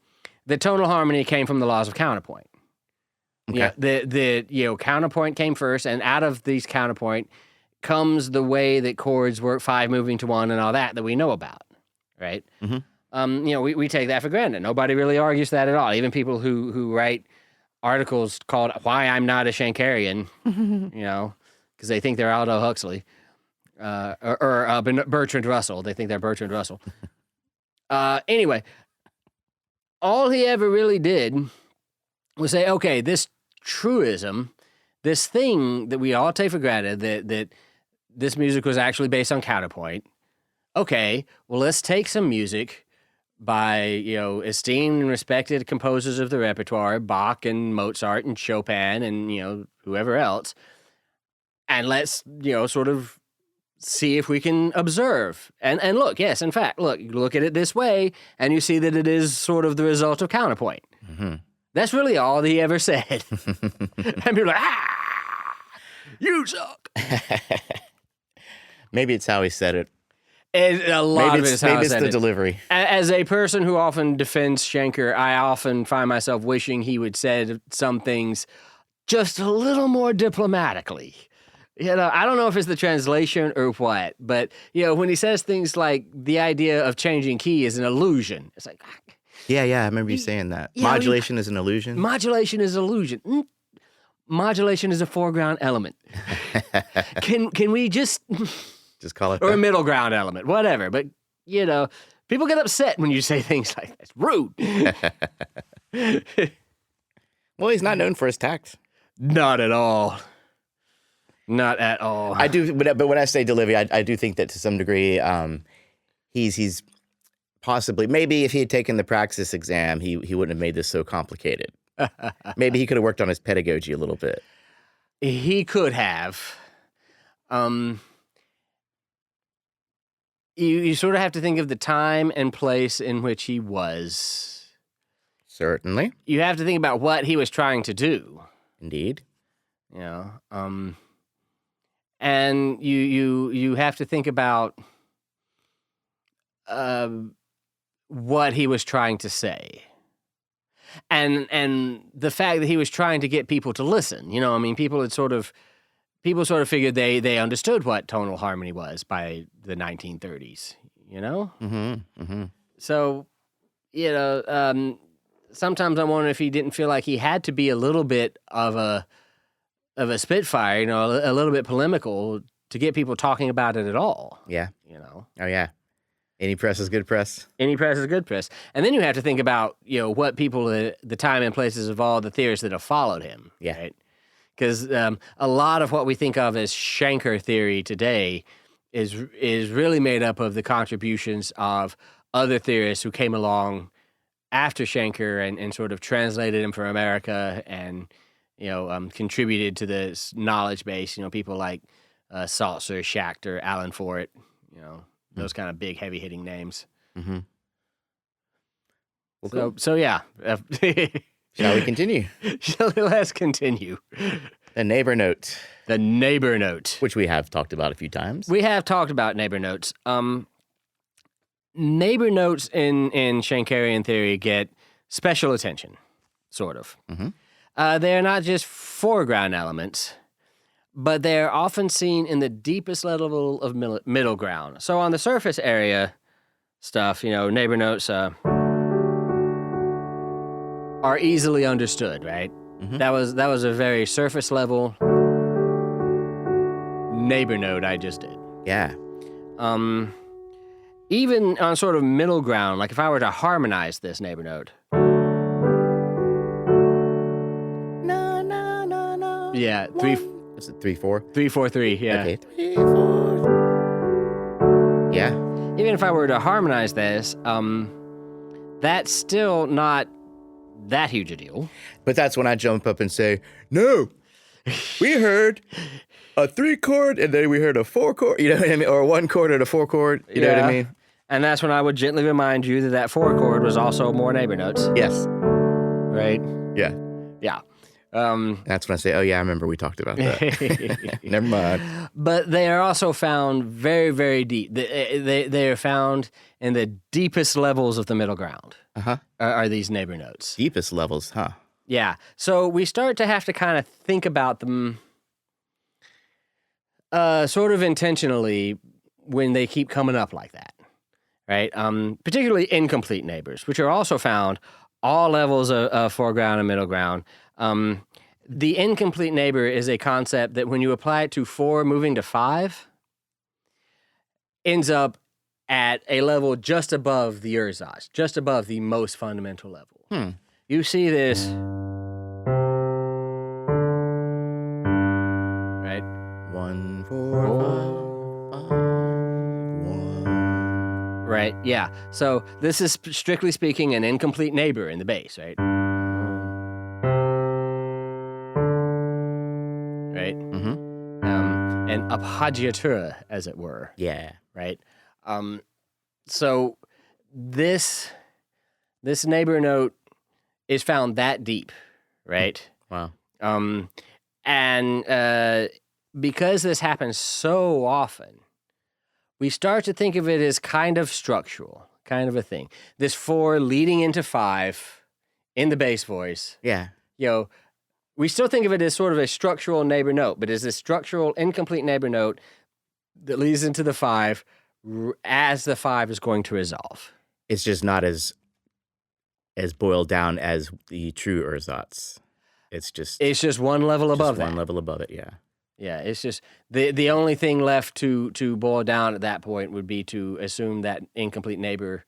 that tonal harmony came from the laws of counterpoint. Okay. The counterpoint came first, and out of these counterpoint comes the way that chords work, 5 moving to 1 and all that we know about, right? We take that for granted. Nobody really argues that at all. Even people who write articles called "Why I'm Not a Shankerian," because they think they're Aldous Huxley. or Bertrand Russell. They think they're Bertrand Russell. Anyway, all he ever really did was say, okay, this truism, this thing that we all take for granted, that this music was actually based on counterpoint. Okay, well, let's take some music by, esteemed and respected composers of the repertoire, Bach and Mozart and Chopin and, whoever else, and let's, sort of see if we can observe. And look, yes, in fact, look at it this way, and you see that it is sort of the result of counterpoint. Mm-hmm. That's really all that he ever said. And people are like, you suck. Maybe it's how he said it. And a lot of it is how maybe I said it's the it. delivery. As a person who often defends Schenker, I often find myself wishing he would say some things just a little more diplomatically. I don't know if it's the translation or what, but, when he says things like the idea of changing key is an illusion, it's like... Yeah, I remember you saying that. Modulation is an illusion? Modulation is illusion. Modulation is a foreground element. Can we just call it or that? A middle ground element, whatever. But, people get upset when you say things like that. It's rude. Well, he's not known for his tact. Not at all. Not at all. I do, but when I say delivery, I do think that to some degree, he's possibly, maybe if he had taken the praxis exam, he wouldn't have made this so complicated. Maybe he could have worked on his pedagogy a little bit. He could have. You sort of have to think of the time and place in which he was. Certainly. You have to think about what he was trying to do. Indeed. And you have to think about what he was trying to say. And the fact that he was trying to get people to listen. People sort of figured they understood what tonal harmony was by the 1930s, Mm-hmm. Mm-hmm. So, sometimes I wonder if he didn't feel like he had to be a little bit of a spitfire, a little bit polemical to get people talking about it at all. Yeah. Oh, yeah. Any press is good press. Any press is good press. And then you have to think about, what people, the time and places of all the theorists that have followed him. Yeah. Right? Because a lot of what we think of as Schenker theory today is really made up of the contributions of other theorists who came along after Schenker and sort of translated him for America and, contributed to this knowledge base. People like Salzer, Schachter, Alan Fort, those kind of big, heavy-hitting names. Mm-hmm. Well, so, cool. so yeah. Shall we continue? Let's continue. The neighbor note. The neighbor note. Which we have talked about a few times. We have talked about neighbor notes. Neighbor notes in Shankerian theory get special attention, sort of. Mm-hmm. They're not just foreground elements, but they're often seen in the deepest level of middle ground. So on the surface area stuff, neighbor notes are easily understood, right? Mm-hmm. That was a very surface level neighbor note I just did. Yeah. Even on sort of middle ground, like if I were to harmonize this neighbor note. No, no, no, no. Yeah, Is it 3/4? 3/4/3. Yeah. Okay, 3/4. Yeah. Even if I were to harmonize this, that's still not that huge a deal. But that's when I jump up and say, no, we heard a 3-chord and then we heard a 4-chord, you know what I mean? Or a 1-chord and a 4-chord, you know what I mean? And that's when I would gently remind you that 4-chord was also more neighbor notes. Yes. Right? Yeah. Yeah. That's when I say, oh yeah, I remember we talked about that. Never mind. But they are also found very, very deep. They are found in the deepest levels of the middle ground. Uh-huh. Are these neighbor notes. Deepest levels, huh? Yeah. So we start to have to kind of think about them sort of intentionally when they keep coming up like that, right? Particularly incomplete neighbors, which are also found all levels of foreground and middle ground. The incomplete neighbor is a concept that when you apply it to 4 moving to 5, ends up at a level just above the ersatz, just above the most fundamental level. You see this, right? 1, 4, 5, 5, 1. Right, yeah. So this is strictly speaking an incomplete neighbor in the bass, right? Right? An appoggiatura, as it were. Yeah. Right? So this neighbor note is found that deep, right? Wow. And because this happens so often, we start to think of it as kind of structural, kind of a thing. This 4 leading into 5 in the bass voice. Yeah. We still think of it as sort of a structural neighbor note, but it's a structural incomplete neighbor note that leads into the 5 as the 5 is going to resolve. It's just not as boiled down as the true ersatz. It's just one level above that. One level above it, yeah. Yeah, it's just the only thing left to boil down at that point would be to assume that incomplete neighbor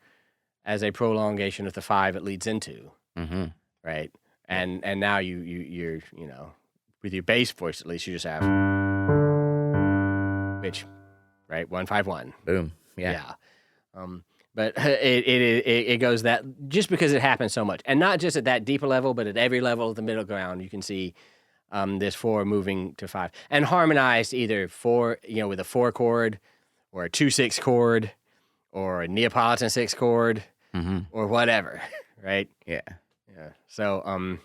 as a prolongation of the 5 it leads into. Mm-hmm. Right? And now you're with your bass voice at least you just have which, right, 1 5 1. Boom. Yeah. But it goes that just because it happens so much, and not just at that deeper level, but at every level of the middle ground, you can see this 4 moving to 5 and harmonized either 4, with a 4 chord or a 2/6 chord or a Neapolitan 6 chord or whatever, right? Yeah. Yeah. So,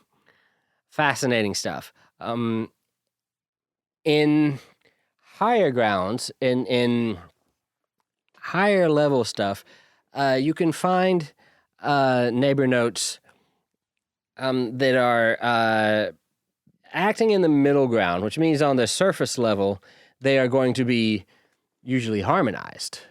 fascinating stuff. In higher grounds, in higher level stuff, you can find neighbor notes that are acting in the middle ground, which means on the surface level, they are going to be usually harmonized.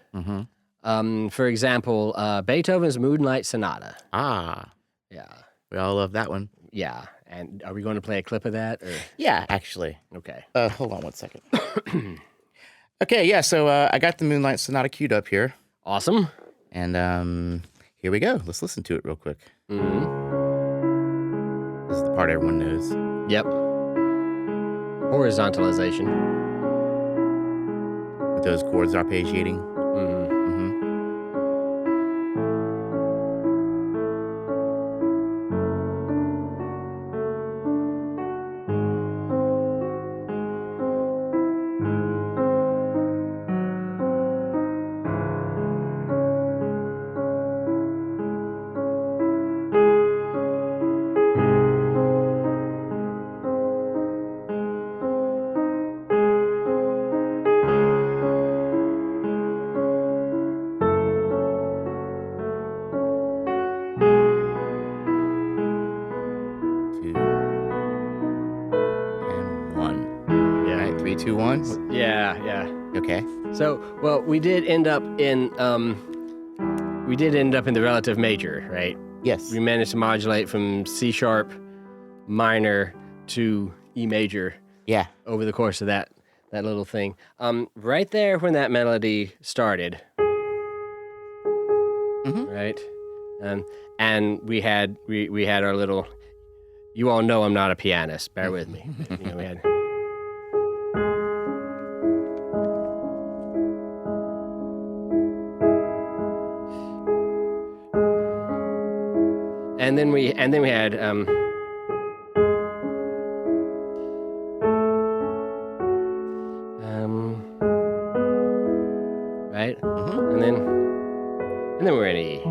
For example, Beethoven's Moonlight Sonata. Ah. Yeah. We all love that one. Yeah. And are we going to play a clip of that? Or? Yeah, actually. Okay. Hold on one second. Okay, yeah, so I got the Moonlight Sonata queued up here. Awesome. And here we go. Let's listen to it real quick. Mm-hmm. This is the part everyone knows. Yep. Horizontalization. With those chords arpeggiating. Yeah. Okay. So, well, we did end up in the relative major, right? Yes. We managed to modulate from C sharp minor to E major. Yeah. Over the course of that little thing. Right there when that melody started. Right? And we had our little, you all know I'm not a pianist, bear with me. We had And then we had right, and then we're in E.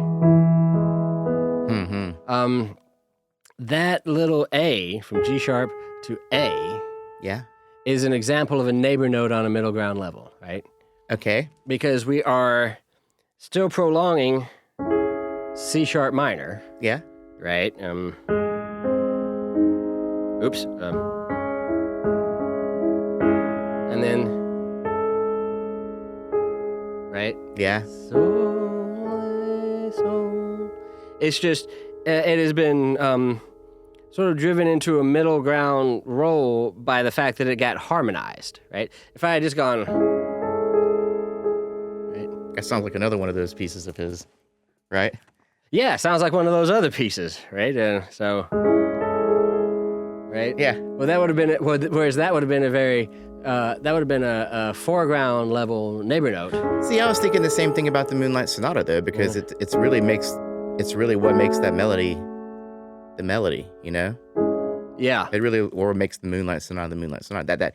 That little A from G sharp to A, is an example of a neighbor note on a middle ground level, right? Okay. Because we are still prolonging C sharp minor. Yeah. Right. Oops. And then. Right. Yeah. So. It's just it has been sort of driven into a middle ground role by the fact that it got harmonized. Right. If I had just gone. Right. That sounds like another one of those pieces of his, right? Yeah, sounds like one of those other pieces, right? Right? Yeah. Well, that would have been, whereas that would have been a foreground level neighbor note. See, I was thinking the same thing about the Moonlight Sonata, though, because it's really what makes that melody the melody, you know? Yeah. It really, or makes the Moonlight Sonata the Moonlight Sonata. That da,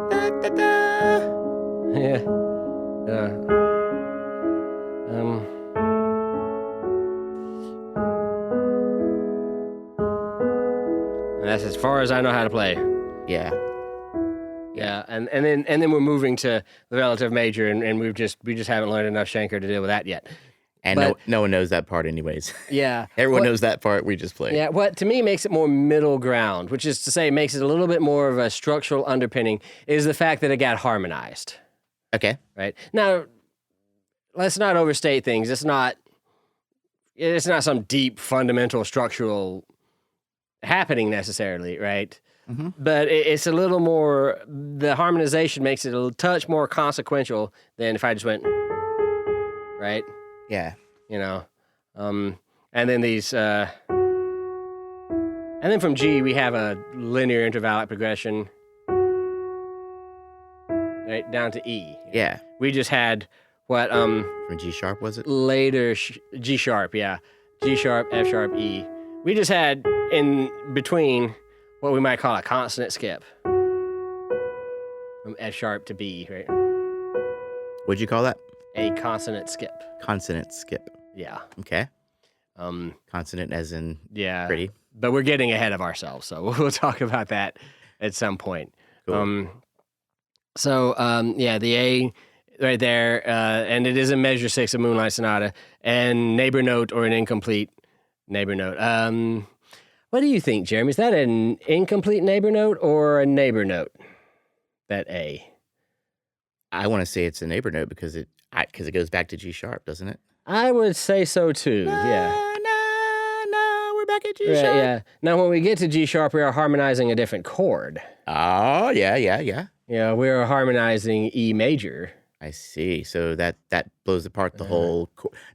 da, da, da. Yeah. That's as far as I know how to play. Yeah. Yeah, and then we're moving to the relative major, and we just haven't learned enough Shankar to deal with that yet. And no one knows that part anyways. Yeah. Everyone knows that part, we just play. Yeah, what to me makes it more middle ground, which is to say makes it a little bit more of a structural underpinning, is the fact that it got harmonized. Okay. Right? Now, let's not overstate things. It's not some deep, fundamental, structural happening necessarily, right? Mm-hmm. But it's a little more, the harmonization makes it a touch more consequential than if I just went, right? Yeah. You know? And then and then from G, we have a linear intervallic progression, right, down to E. Yeah. We just had what, From G sharp, was it? later, G sharp, yeah. G sharp, F sharp, E. We just had in between what we might call a consonant skip from F sharp to B, right? What'd you call that? A consonant skip. Consonant skip. Yeah. Okay. Consonant as in Yeah. pretty. But we're getting ahead of ourselves, so we'll talk about that at some point. Cool. Yeah, the A right there, and it is in measure 6 of Moonlight Sonata, and neighbor note or an incomplete neighbor note. What do you think, Jeremy? Is that an incomplete neighbor note or a neighbor note? That A. I want to say it's a neighbor note because it goes back to G sharp, doesn't it? I would say so too. Yeah. No, we're back at G Right, sharp. yeah. Now, when we get to G sharp, we are harmonizing a different chord. Oh, yeah. Yeah, we are harmonizing E major. I see. So that blows apart the whole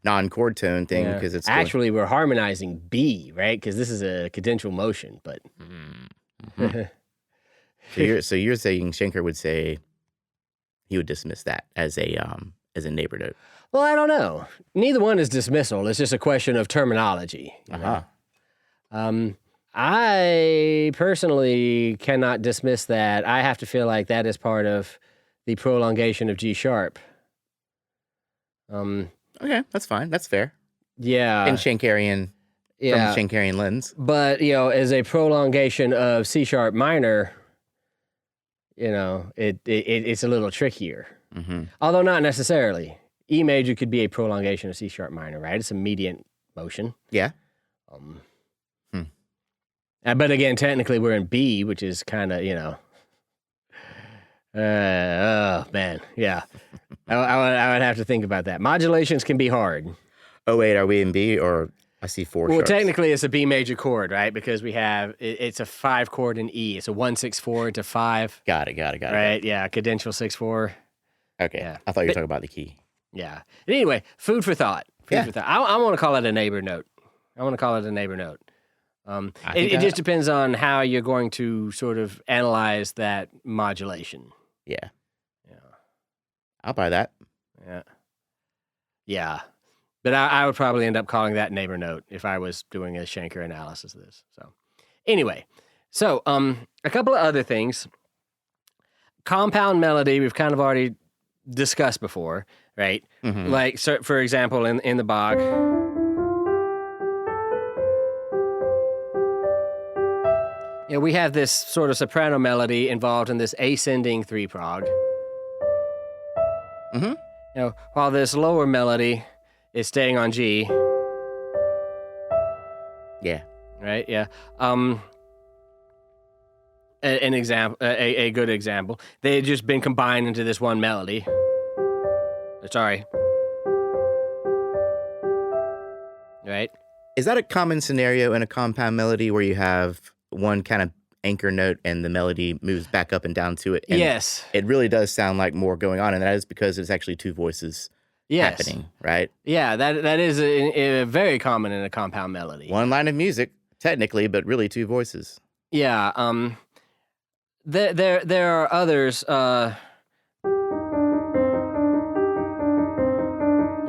non-chord tone thing Yeah. because it's Actually, we're harmonizing B, right? Because this is a cadential motion, but So you're saying Schenker would say he would dismiss that as a neighbor note. well, I don't know. Neither one is dismissal. It's just a question of terminology. You know? I personally cannot dismiss that. I have to feel like that is part of the prolongation of G sharp. Okay, that's fine. That's fair. Yeah. In Shankerian, Yeah. from the Shankerian lens. But, as a prolongation of C sharp minor, it's a little trickier. Mm-hmm. Although not necessarily. E major could be a prolongation of C sharp minor, right? It's a mediant motion. Yeah. But again, technically we're in B, which is kind of, oh man, yeah. I would have to think about that. Modulations can be hard. Oh wait, are we in B or I see four? Well, sharps. technically it's a B major chord, right? Because we have it's a 5 chord in E. It's a 1-6-4 into 5. Got it. Right? Yeah, cadential 6-4. Okay. Yeah. I thought you were talking about the key. Yeah. And anyway, food for thought. Food for thought. I want to call it a neighbor note. It just depends on how you're going to sort of analyze that modulation. Yeah. I'll buy that. Yeah. But I would probably end up calling that neighbor note if I was doing a Schenker analysis of this. So anyway, a couple of other things. Compound melody, we've kind of already discussed before, right? Mm-hmm. Like, so for example, in the Bach. We have this sort of soprano melody involved in this ascending 3-prog. Mm-hmm. While this lower melody is staying on G. Yeah. Right? Yeah. An example, a good example. They had just been combined into this one melody. Sorry. Right? Is that a common scenario in a compound melody where you have one kind of anchor note and the melody moves back up and down to it. And yes. It really does sound like more going on, and that is because it's actually two voices happening, right? Yeah, that is a very common in a compound melody. One line of music, technically, but really two voices. Yeah. There are others.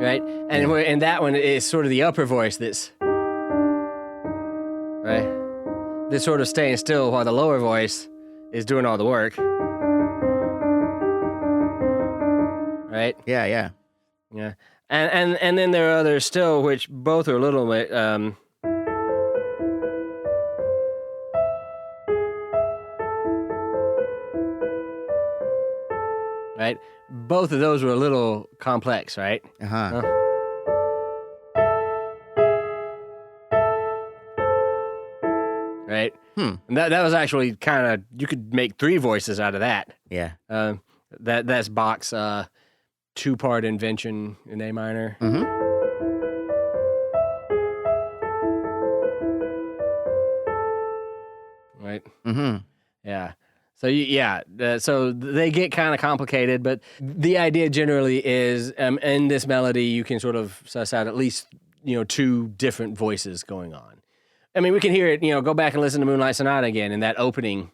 Right, and that one is sort of the upper voice that's right. This sort of staying still while the lower voice is doing all the work. Right. Yeah. And then there are others still, which both are a little bit. Right? Both of those were a little complex, right? Uh-huh. Right? And that was actually kind of, you could make three voices out of that. Yeah. That's Bach's two-part invention in A minor. Mm-hmm. Right? Mm-hmm. Yeah. So so they get kind of complicated, but the idea generally is in this melody you can sort of suss out at least two different voices going on. I mean, we can hear it. Go back and listen to Moonlight Sonata again in that opening.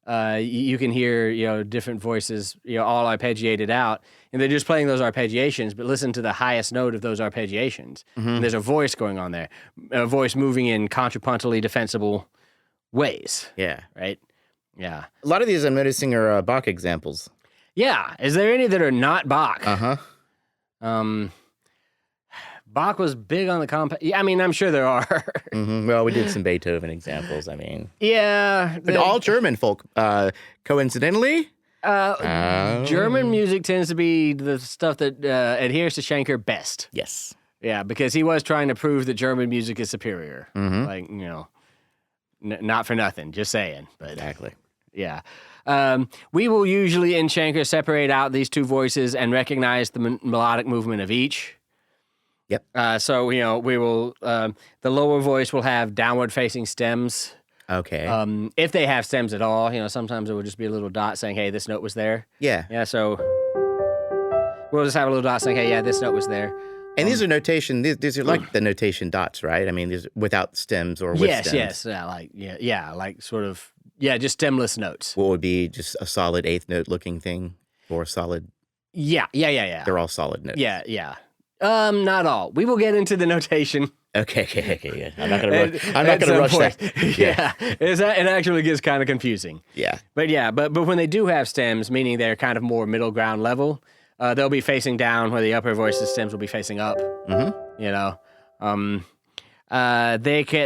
You can hear different voices all arpeggiated out, and they're just playing those arpeggiations. But listen to the highest note of those arpeggiations, and there's a voice going on there, a voice moving in contrapuntally defensible ways. Yeah. Right. Yeah. A lot of these I'm noticing are Bach examples. Yeah. Is there any that are not Bach? Uh-huh. Bach was big on the compact. Yeah, I mean, I'm sure there are. Mm-hmm. Well, we did some Beethoven examples, I mean. Yeah. But all German folk, coincidentally. German music tends to be the stuff that adheres to Schenker best. Yes. Yeah, because he was trying to prove that German music is superior. Mm-hmm. Like, not for nothing, just saying. But Exactly. yeah. We will usually in Schenker separate out these two voices and recognize the melodic movement of each. Yep. So, we will, the lower voice will have downward facing stems. Okay. If they have stems at all, sometimes it would just be a little dot saying, hey, this note was there. Yeah. Yeah, so we'll just have a little dot saying, hey, yeah, this note was there. And these are notation, these are like the notation dots, right? I mean, these are without stems or with stems. Yes. Yeah, like sort of, just stemless notes. What would be just a solid eighth note looking thing or a solid? Yeah. They're all solid notes. Yeah. Not all. We will get into the notation. Okay. Yeah. I'm not gonna rush that. Yeah. It actually gets kind of confusing. Yeah. But when they do have stems, meaning they're kind of more middle ground level, they'll be facing down where the upper voices stems will be facing up. Mm-hmm.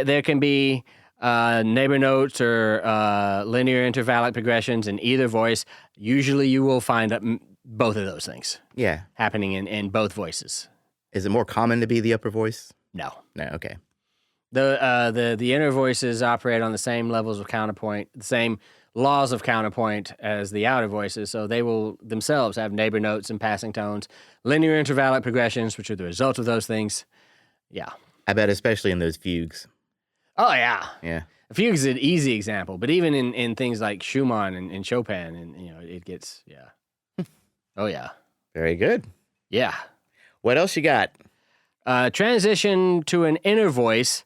There can be neighbor notes or linear intervallic progressions in either voice. Usually you will find both of those things. Yeah. Happening in both voices. Is it more common to be the upper voice? No. Okay. The inner voices operate on the same levels of counterpoint, the same laws of counterpoint as the outer voices, so they will themselves have neighbor notes and passing tones, linear intervallic progressions, which are the result of those things. Yeah. I bet especially in those fugues. Oh, yeah. Yeah. A fugue is an easy example, but even in things like Schumann and Chopin, and it gets, Oh, yeah. Very good. Yeah. What else you got? Transition to an inner voice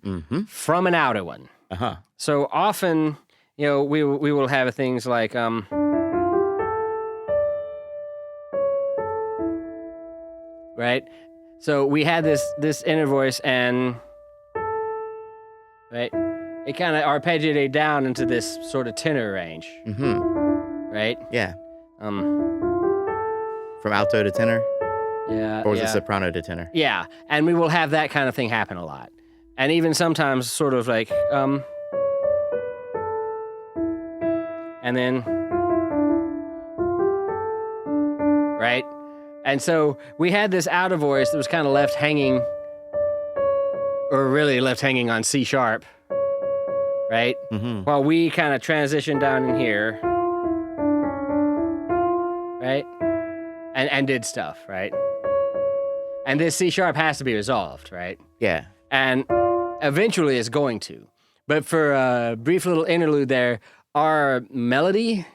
from an outer one. Uh-huh. So often, we will have things like right. So we had this inner voice, and right, it kind of arpeggiated down into this sort of tenor range. Mm-hmm. Right. Yeah. From alto to tenor. Yeah. Or was it soprano to tenor? Yeah, and we will have that kind of thing happen a lot, and even sometimes sort of like and then right, and so we had this outer voice that was kind of left hanging, or really left hanging on C sharp, right? Mm-hmm. While we kind of transitioned down in here, right, and did stuff, right. And this C sharp has to be resolved, right? Yeah. And eventually it's going to. But for a brief little interlude there, our melody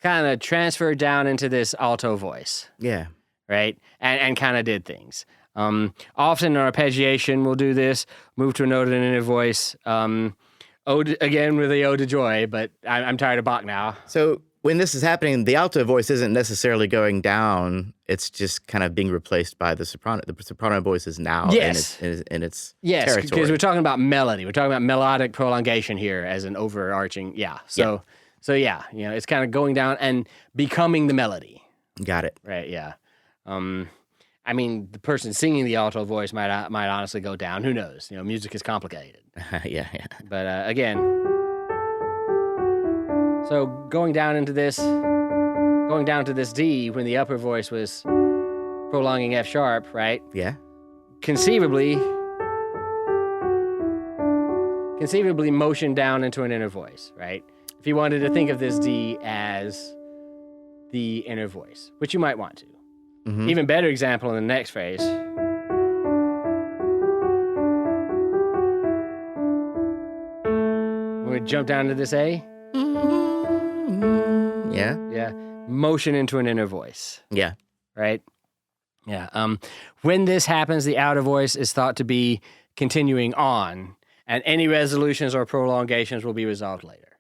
kind of transferred down into this alto voice. Yeah. Right? And kind of did things. Often in arpeggiation, we'll do this, move to a note in an inner voice. Ode, again, with the ode to joy, but I'm tired of Bach now. So when this is happening, the alto voice isn't necessarily going down. It's just kind of being replaced by the soprano. The soprano voice is now in its yes, territory. because we're talking about melody. We're talking about melodic prolongation here as an overarching, So yeah, it's kind of going down and becoming the melody. Got it. Right, yeah. I mean, the person singing the alto voice might honestly go down. Who knows? Music is complicated. Yeah. But again, so going down to this D when the upper voice was prolonging F sharp, right? Yeah. Conceivably motion down into an inner voice, right? If you wanted to think of this D as the inner voice, which you might want to. Mm-hmm. Even better example in the next phrase. When we jump down to this A. Yeah. Yeah. Motion into an inner voice. Yeah. Right? Yeah. When this happens, the outer voice is thought to be continuing on, and any resolutions or prolongations will be resolved later.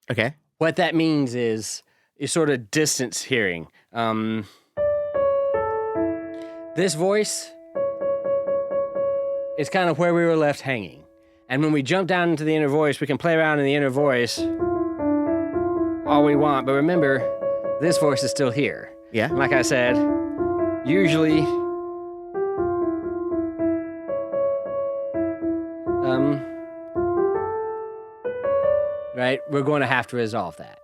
Okay. What that means is sort of distance hearing. This voice is kind of where we were left hanging. And when we jump down into the inner voice, we can play around in the inner voice all we want. But remember, this voice is still here. Yeah. And like I said, usually, right, we're going to have to resolve that.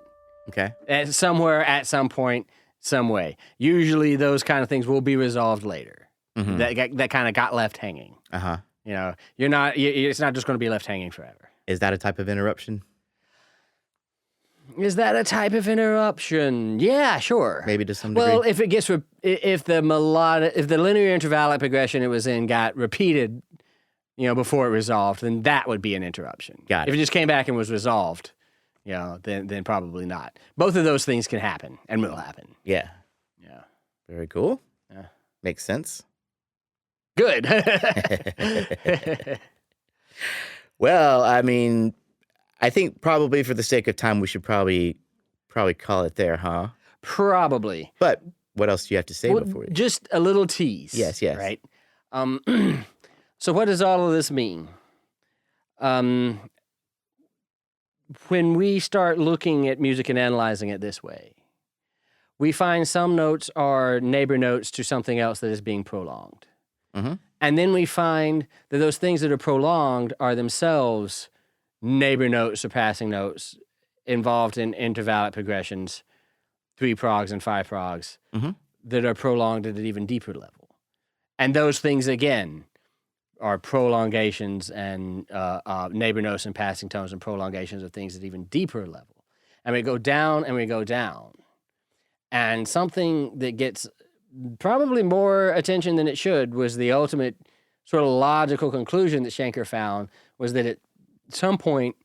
Okay. Somewhere, at some point, some way. Usually those kind of things will be resolved later. Mm-hmm. That kind of got left hanging. Uh-huh. It's not just going to be left hanging forever. Is that a type of interruption? Is that a type of interruption? Yeah, sure. Maybe to some degree. Well, if the linear intervallic progression it was in got repeated, before it resolved, then that would be an interruption. Got it. If it just came back and was resolved, then probably not. Both of those things can happen and will happen. Yeah. Yeah. Very cool. Yeah. Makes sense. Good. Well, I mean, I think probably for the sake of time, we should probably call it there, huh? Probably. But what else do you have to say before you? Just a little tease. Yes. Right? So what does all of this mean? When we start looking at music and analyzing it this way, we find some notes are neighbor notes to something else that is being prolonged. Mm-hmm. And then we find that those things that are prolonged are themselves neighbor notes, surpassing notes involved in intervallic progressions, 3 progs and 5 progs, mm-hmm. that are prolonged at an even deeper level. And those things, again, are prolongations and neighbor notes and passing tones and prolongations of things at even deeper level. And we go down and we go down. And something that gets probably more attention than it should was the ultimate sort of logical conclusion that Schenker found was that at some point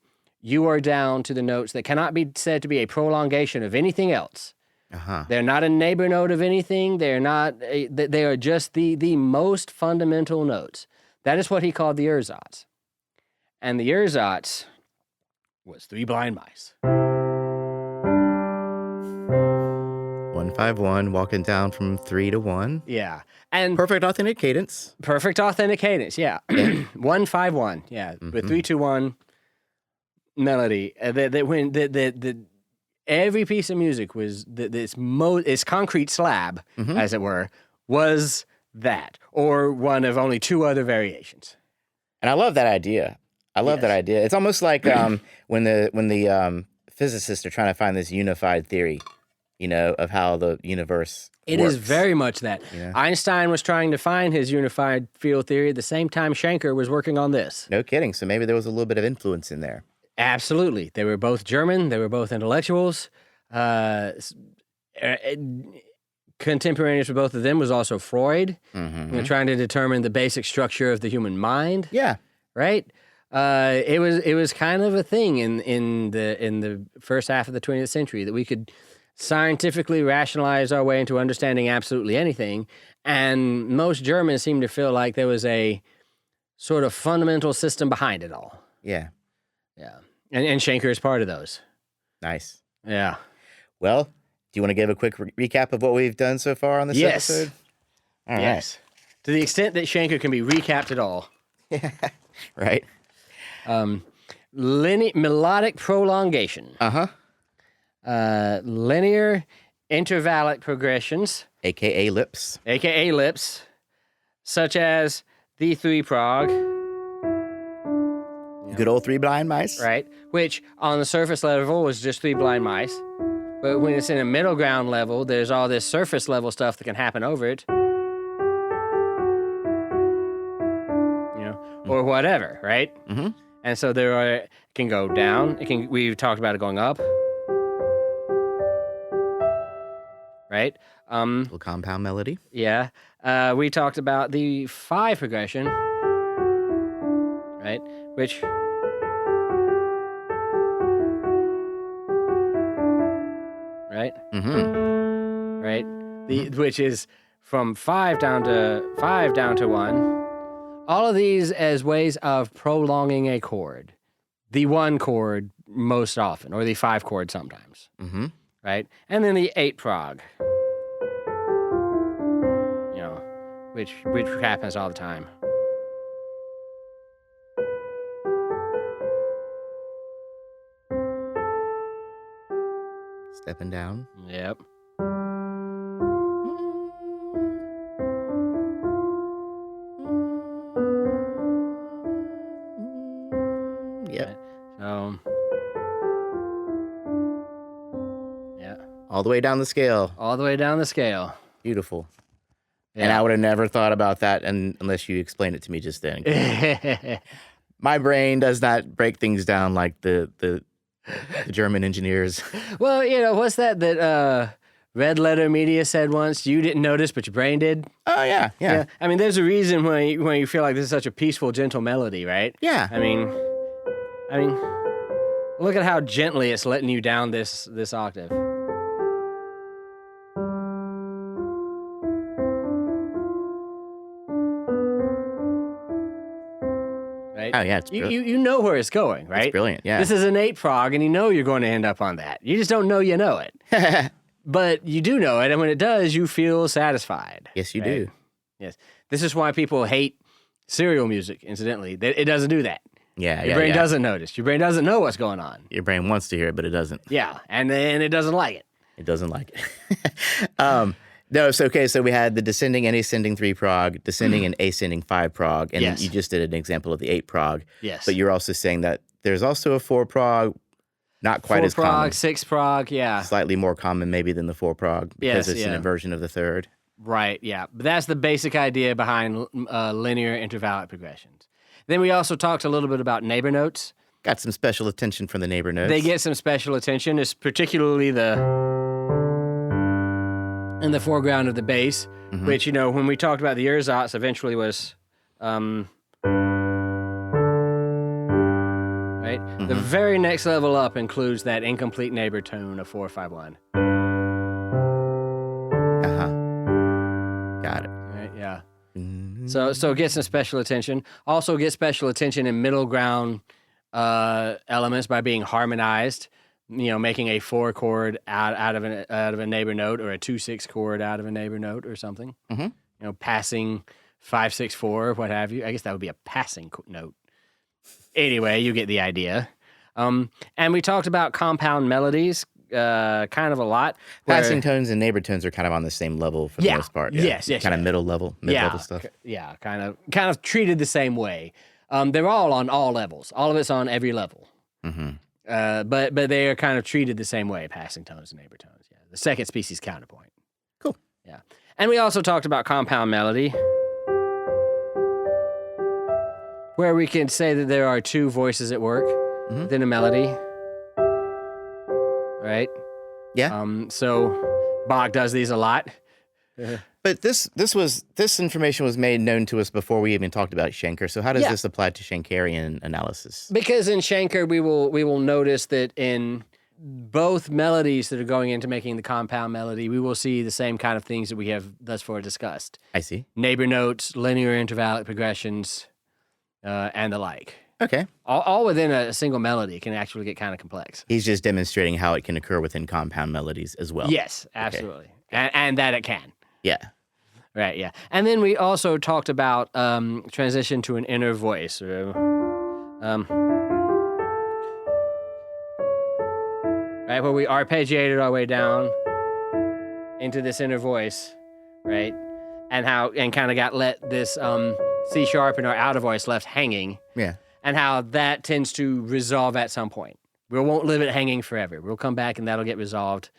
you are down to the notes that cannot be said to be a prolongation of anything else. Uh-huh. They're not a neighbor note of anything. They are just the most fundamental notes. That is what he called the ersatz. And the ersatz was 3 blind mice. 1-5-1, walking down from 3 to 1. Yeah. And perfect authentic cadence. Perfect authentic cadence, yeah. 1-5-1, yeah. Mm-hmm. With 3-2-1 melody. Every piece of music was its concrete slab, mm-hmm. as it were, was that, or one of only 2 other variations. And I love that idea. That idea. It's almost like when the physicists are trying to find this unified theory, of how the universe It works. is very much that. Yeah. Einstein was trying to find his unified field theory at the same time Schenker was working on this. No kidding. So maybe there was a little bit of influence in there. Absolutely. They were both German. They were both intellectuals. Contemporaneous with both of them was also Freud, mm-hmm. Trying to determine the basic structure of the human mind. Yeah. Right? It was kind of a thing in the first half of the 20th century that we could scientifically rationalize our way into understanding absolutely anything, and most Germans seem to feel like there was a sort of fundamental system behind it all. Yeah. Yeah. And Schenker is part of those. Nice. Yeah. Well, do you want to give a quick recap of what we've done so far on this episode? All right. Yes. To the extent that Schenker can be recapped at all. Right. Melodic prolongation. Linear intervallic progressions. AKA lips. AKA lips. Such as the 3 prog. Good old 3 blind mice. Right. Which on the surface level was just 3 blind mice. But when it's in a middle ground level, there's all this surface level stuff that can happen over it. Or whatever, right? Mm-hmm. And so it can go down. We've talked about it going up. Right? Little compound melody. Yeah. We talked about the 5 progression. Right? Which... Right? Mm-hmm. Right? Which is from 5 down to 1. All of these as ways of prolonging a chord. The 1 chord most often, or the 5 chord sometimes. Mm-hmm. Right? And then the 8 prog. Which happens all the time. Stepping down. Yep. Yep. So, yeah. All the way down the scale. All the way down the scale. Beautiful. Yeah. And I would have never thought about that unless you explained it to me just then. My brain does not break things down like the German engineers. Well, what's that Red Letter Media said once? You didn't notice, but your brain did. Oh, yeah. I mean, there's a reason when you feel like this is such a peaceful, gentle melody, right? Yeah. I mean, look at how gently it's letting you down this octave. Right? Oh, yeah, it's brilliant. You know where it's going, right? It's brilliant, yeah. This is an 8 prog, and you know you're going to end up on that. You just don't know you know it. But you do know it, and when it does, you feel satisfied. Yes, you right? do. Yes. This is why people hate serial music, incidentally. It doesn't do that. Yeah, Your brain doesn't notice. Your brain doesn't know what's going on. Your brain wants to hear it, but it doesn't. Yeah, and then it doesn't like it. It doesn't like it. No, so we had the descending and ascending 3 prog, descending and ascending 5 prog, and Yes. you just did an example of the 8 prog. Yes. But you're also saying that there's also a 4 prog, not quite 4 as prog, common. 6 prog, yeah. Slightly more common maybe than the 4 prog because Yes, it's an yeah. inversion of the 3rd. Right, yeah. But that's the basic idea behind linear intervallic progressions. Then we also talked a little bit about neighbor notes. Got some special attention from the neighbor notes. They get some special attention. It's particularly in the foreground of the bass, which, when we talked about the ersatz, eventually was, right? The very next level up includes that incomplete neighbor tone of 4-5-1. Got it. Right, yeah. So get some special attention. Also get special attention in middle ground elements by being harmonized. Making a 4 chord out of a neighbor note, or a 2-6 chord out of a neighbor note, or something. Mm-hmm. Passing 5-6-4, what have you. I guess that would be a passing note. Anyway, you get the idea. And we talked about compound melodies, kind of a lot. Passing tones and neighbor tones are kind of on the same level for the most part. Yeah. Yes. Kind of middle level, mid-level stuff. Yeah, kind of treated the same way. They're all on all levels. All of it's on every level. Mm-hmm. But they are kind of treated the same way, passing tones and neighbor tones. Yeah, the second species counterpoint. Cool. Yeah, and we also talked about compound melody, where we can say that there are 2 voices at work within a melody. Right. Yeah. So Bach does these a lot. But this information was made known to us before we even talked about Schenker. So how does this apply to Shenkerian analysis? Because in Schenker, we will notice that in both melodies that are going into making the compound melody, we will see the same kind of things that we have thus far discussed. I see. Neighbor notes, linear intervallic progressions, and the like. Okay. All within a single melody can actually get kind of complex. He's just demonstrating how it can occur within compound melodies as well. Yes, absolutely. Okay. And that it can. Yeah. Right, yeah. And then we also talked about transition to an inner voice. Right, where we arpeggiated our way down into this inner voice, right? And kind of got let this C sharp in our outer voice left hanging. Yeah. And how that tends to resolve at some point. We won't leave it hanging forever. We'll come back and that'll get resolved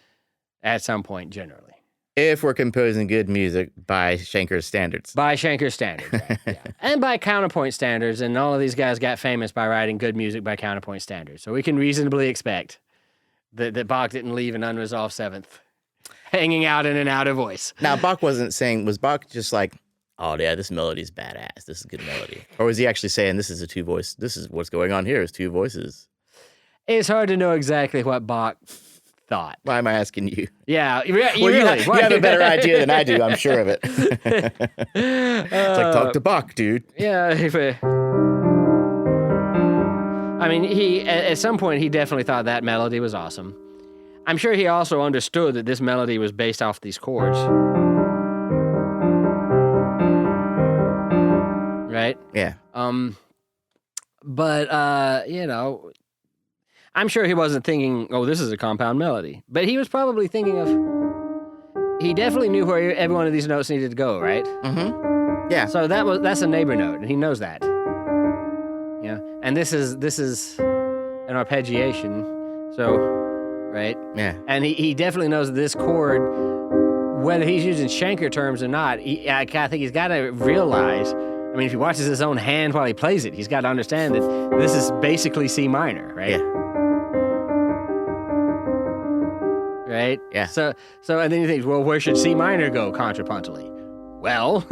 at some point generally. If we're composing good music by Schenker's standards. By Schenker's standards, right, yeah. And by counterpoint standards, and all of these guys got famous by writing good music by counterpoint standards. So we can reasonably expect that Bach didn't leave an unresolved seventh hanging out in an outer voice. Now, Bach wasn't saying, was Bach just like, oh yeah, this melody's badass, this is a good melody? Or was he actually saying, this is a two voice, this is what's going on here is two voices? It's hard to know exactly what Bach thought. Why am I asking you? Yeah, you have a better idea than I do, I'm sure of it. It's like, talk to Bach, dude. Yeah. I mean, at some point, he definitely thought that melody was awesome. I'm sure he also understood that this melody was based off these chords. Right? Yeah. But I'm sure he wasn't thinking, oh, this is a compound melody. But he was probably thinking of, he definitely knew where every one of these notes needed to go, right? Mm-hmm. Yeah. So that's a neighbor note, and he knows that. Yeah. And this is an arpeggiation. So, right? Yeah. And he definitely knows that this chord, whether he's using Schenker terms or not, I think he's got to realize, I mean, if he watches his own hand while he plays it, he's got to understand that this is basically C minor, right? Yeah. Right? Yeah. So and then you think, well, where should C minor go contrapuntally? Well,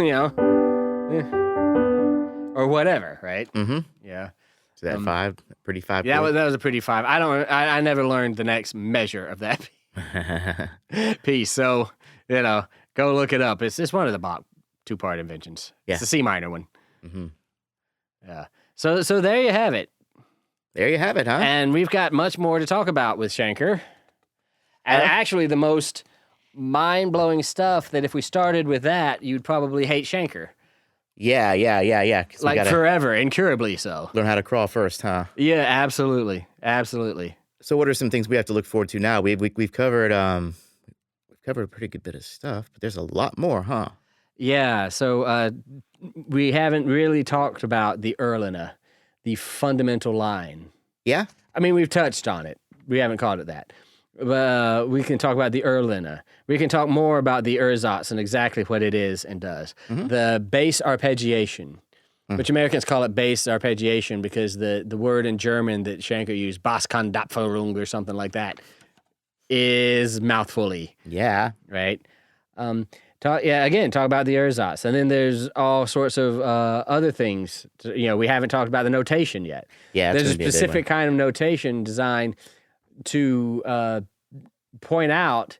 or whatever, right? Mm-hmm. Yeah. So that pretty five. Yeah, that was a pretty five. I never learned the next measure of that piece. So, go look it up. It's one of the Bach two-part inventions. Yeah. It's the C minor one. Mm-hmm. Yeah. So there you have it. There you have it, huh? And we've got much more to talk about with Schenker. And actually the most mind-blowing stuff that if we started with that, you'd probably hate Schenker. Yeah. Like forever, incurably so. Learn how to crawl first, huh? Yeah, absolutely. Absolutely. So what are some things we have to look forward to now? We've covered a pretty good bit of stuff, but there's a lot more, huh? Yeah, so we haven't really talked about the Erlina, the fundamental line. Yeah? I mean, we've touched on it. We haven't called it that. We can talk about the Erlina. We can talk more about the ersatz and exactly what it is and does. Mm-hmm. The bass arpeggiation, which Americans call it bass arpeggiation because the word in German that Schenker used, Basskandapferung or something like that, is mouthfully. Yeah. Right? Talk about the ersatz. And then there's all sorts of other things. We haven't talked about the notation yet. Yeah, there's a specific kind of notation designed to point out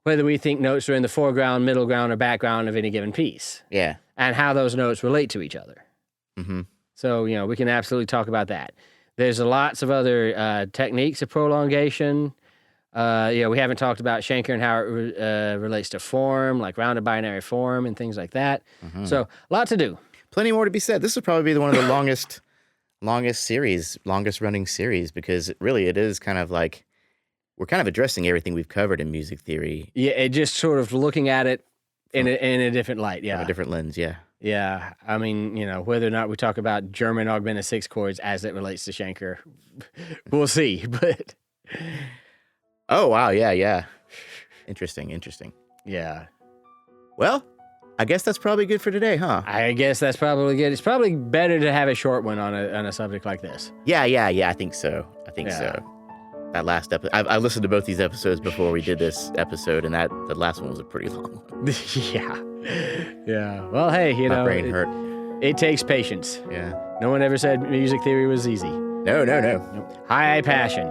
whether we think notes are in the foreground, middle ground, or background of any given piece. Yeah. And how those notes relate to each other. Mm-hmm. So, we can absolutely talk about that. There's lots of other techniques of prolongation. We haven't talked about Schenker and how it relates to form, like rounded binary form and things like that. Mm-hmm. So, a lot to do. Plenty more to be said. This will probably be one of the longest running series, because it is kind of like we're kind of addressing everything we've covered in music theory. Yeah, it just sort of looking at it in a different light. Yeah, from a different lens. Yeah. Yeah, I mean, whether or not we talk about German augmented six chords as it relates to Schenker, we'll see. But oh wow, yeah, interesting. Yeah. Well, I guess that's probably good for today, huh? I guess that's probably good. It's probably better to have a short one on a subject like this. Yeah, I think so. So. That last episode, I listened to both these episodes before we did this episode, and the last one was a pretty long one. Yeah. Yeah. Well, hey, My brain hurt. It takes patience. Yeah. No one ever said music theory was easy. No. Nope. High passion,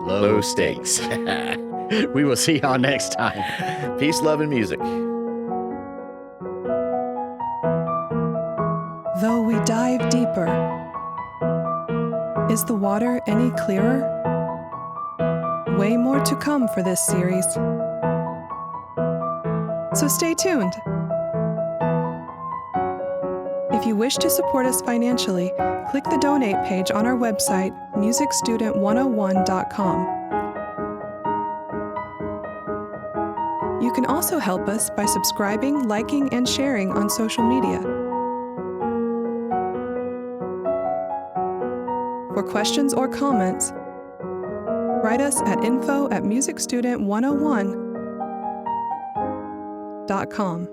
low stakes. We will see y'all next time. Peace, love, and music. Though we dive deeper, is the water any clearer? Way more to come for this series. So stay tuned. If you wish to support us financially, click the donate page on our website, musicstudent101.com. You can also help us by subscribing, liking, and sharing on social media. For questions or comments, write us at info@musicstudent101.com.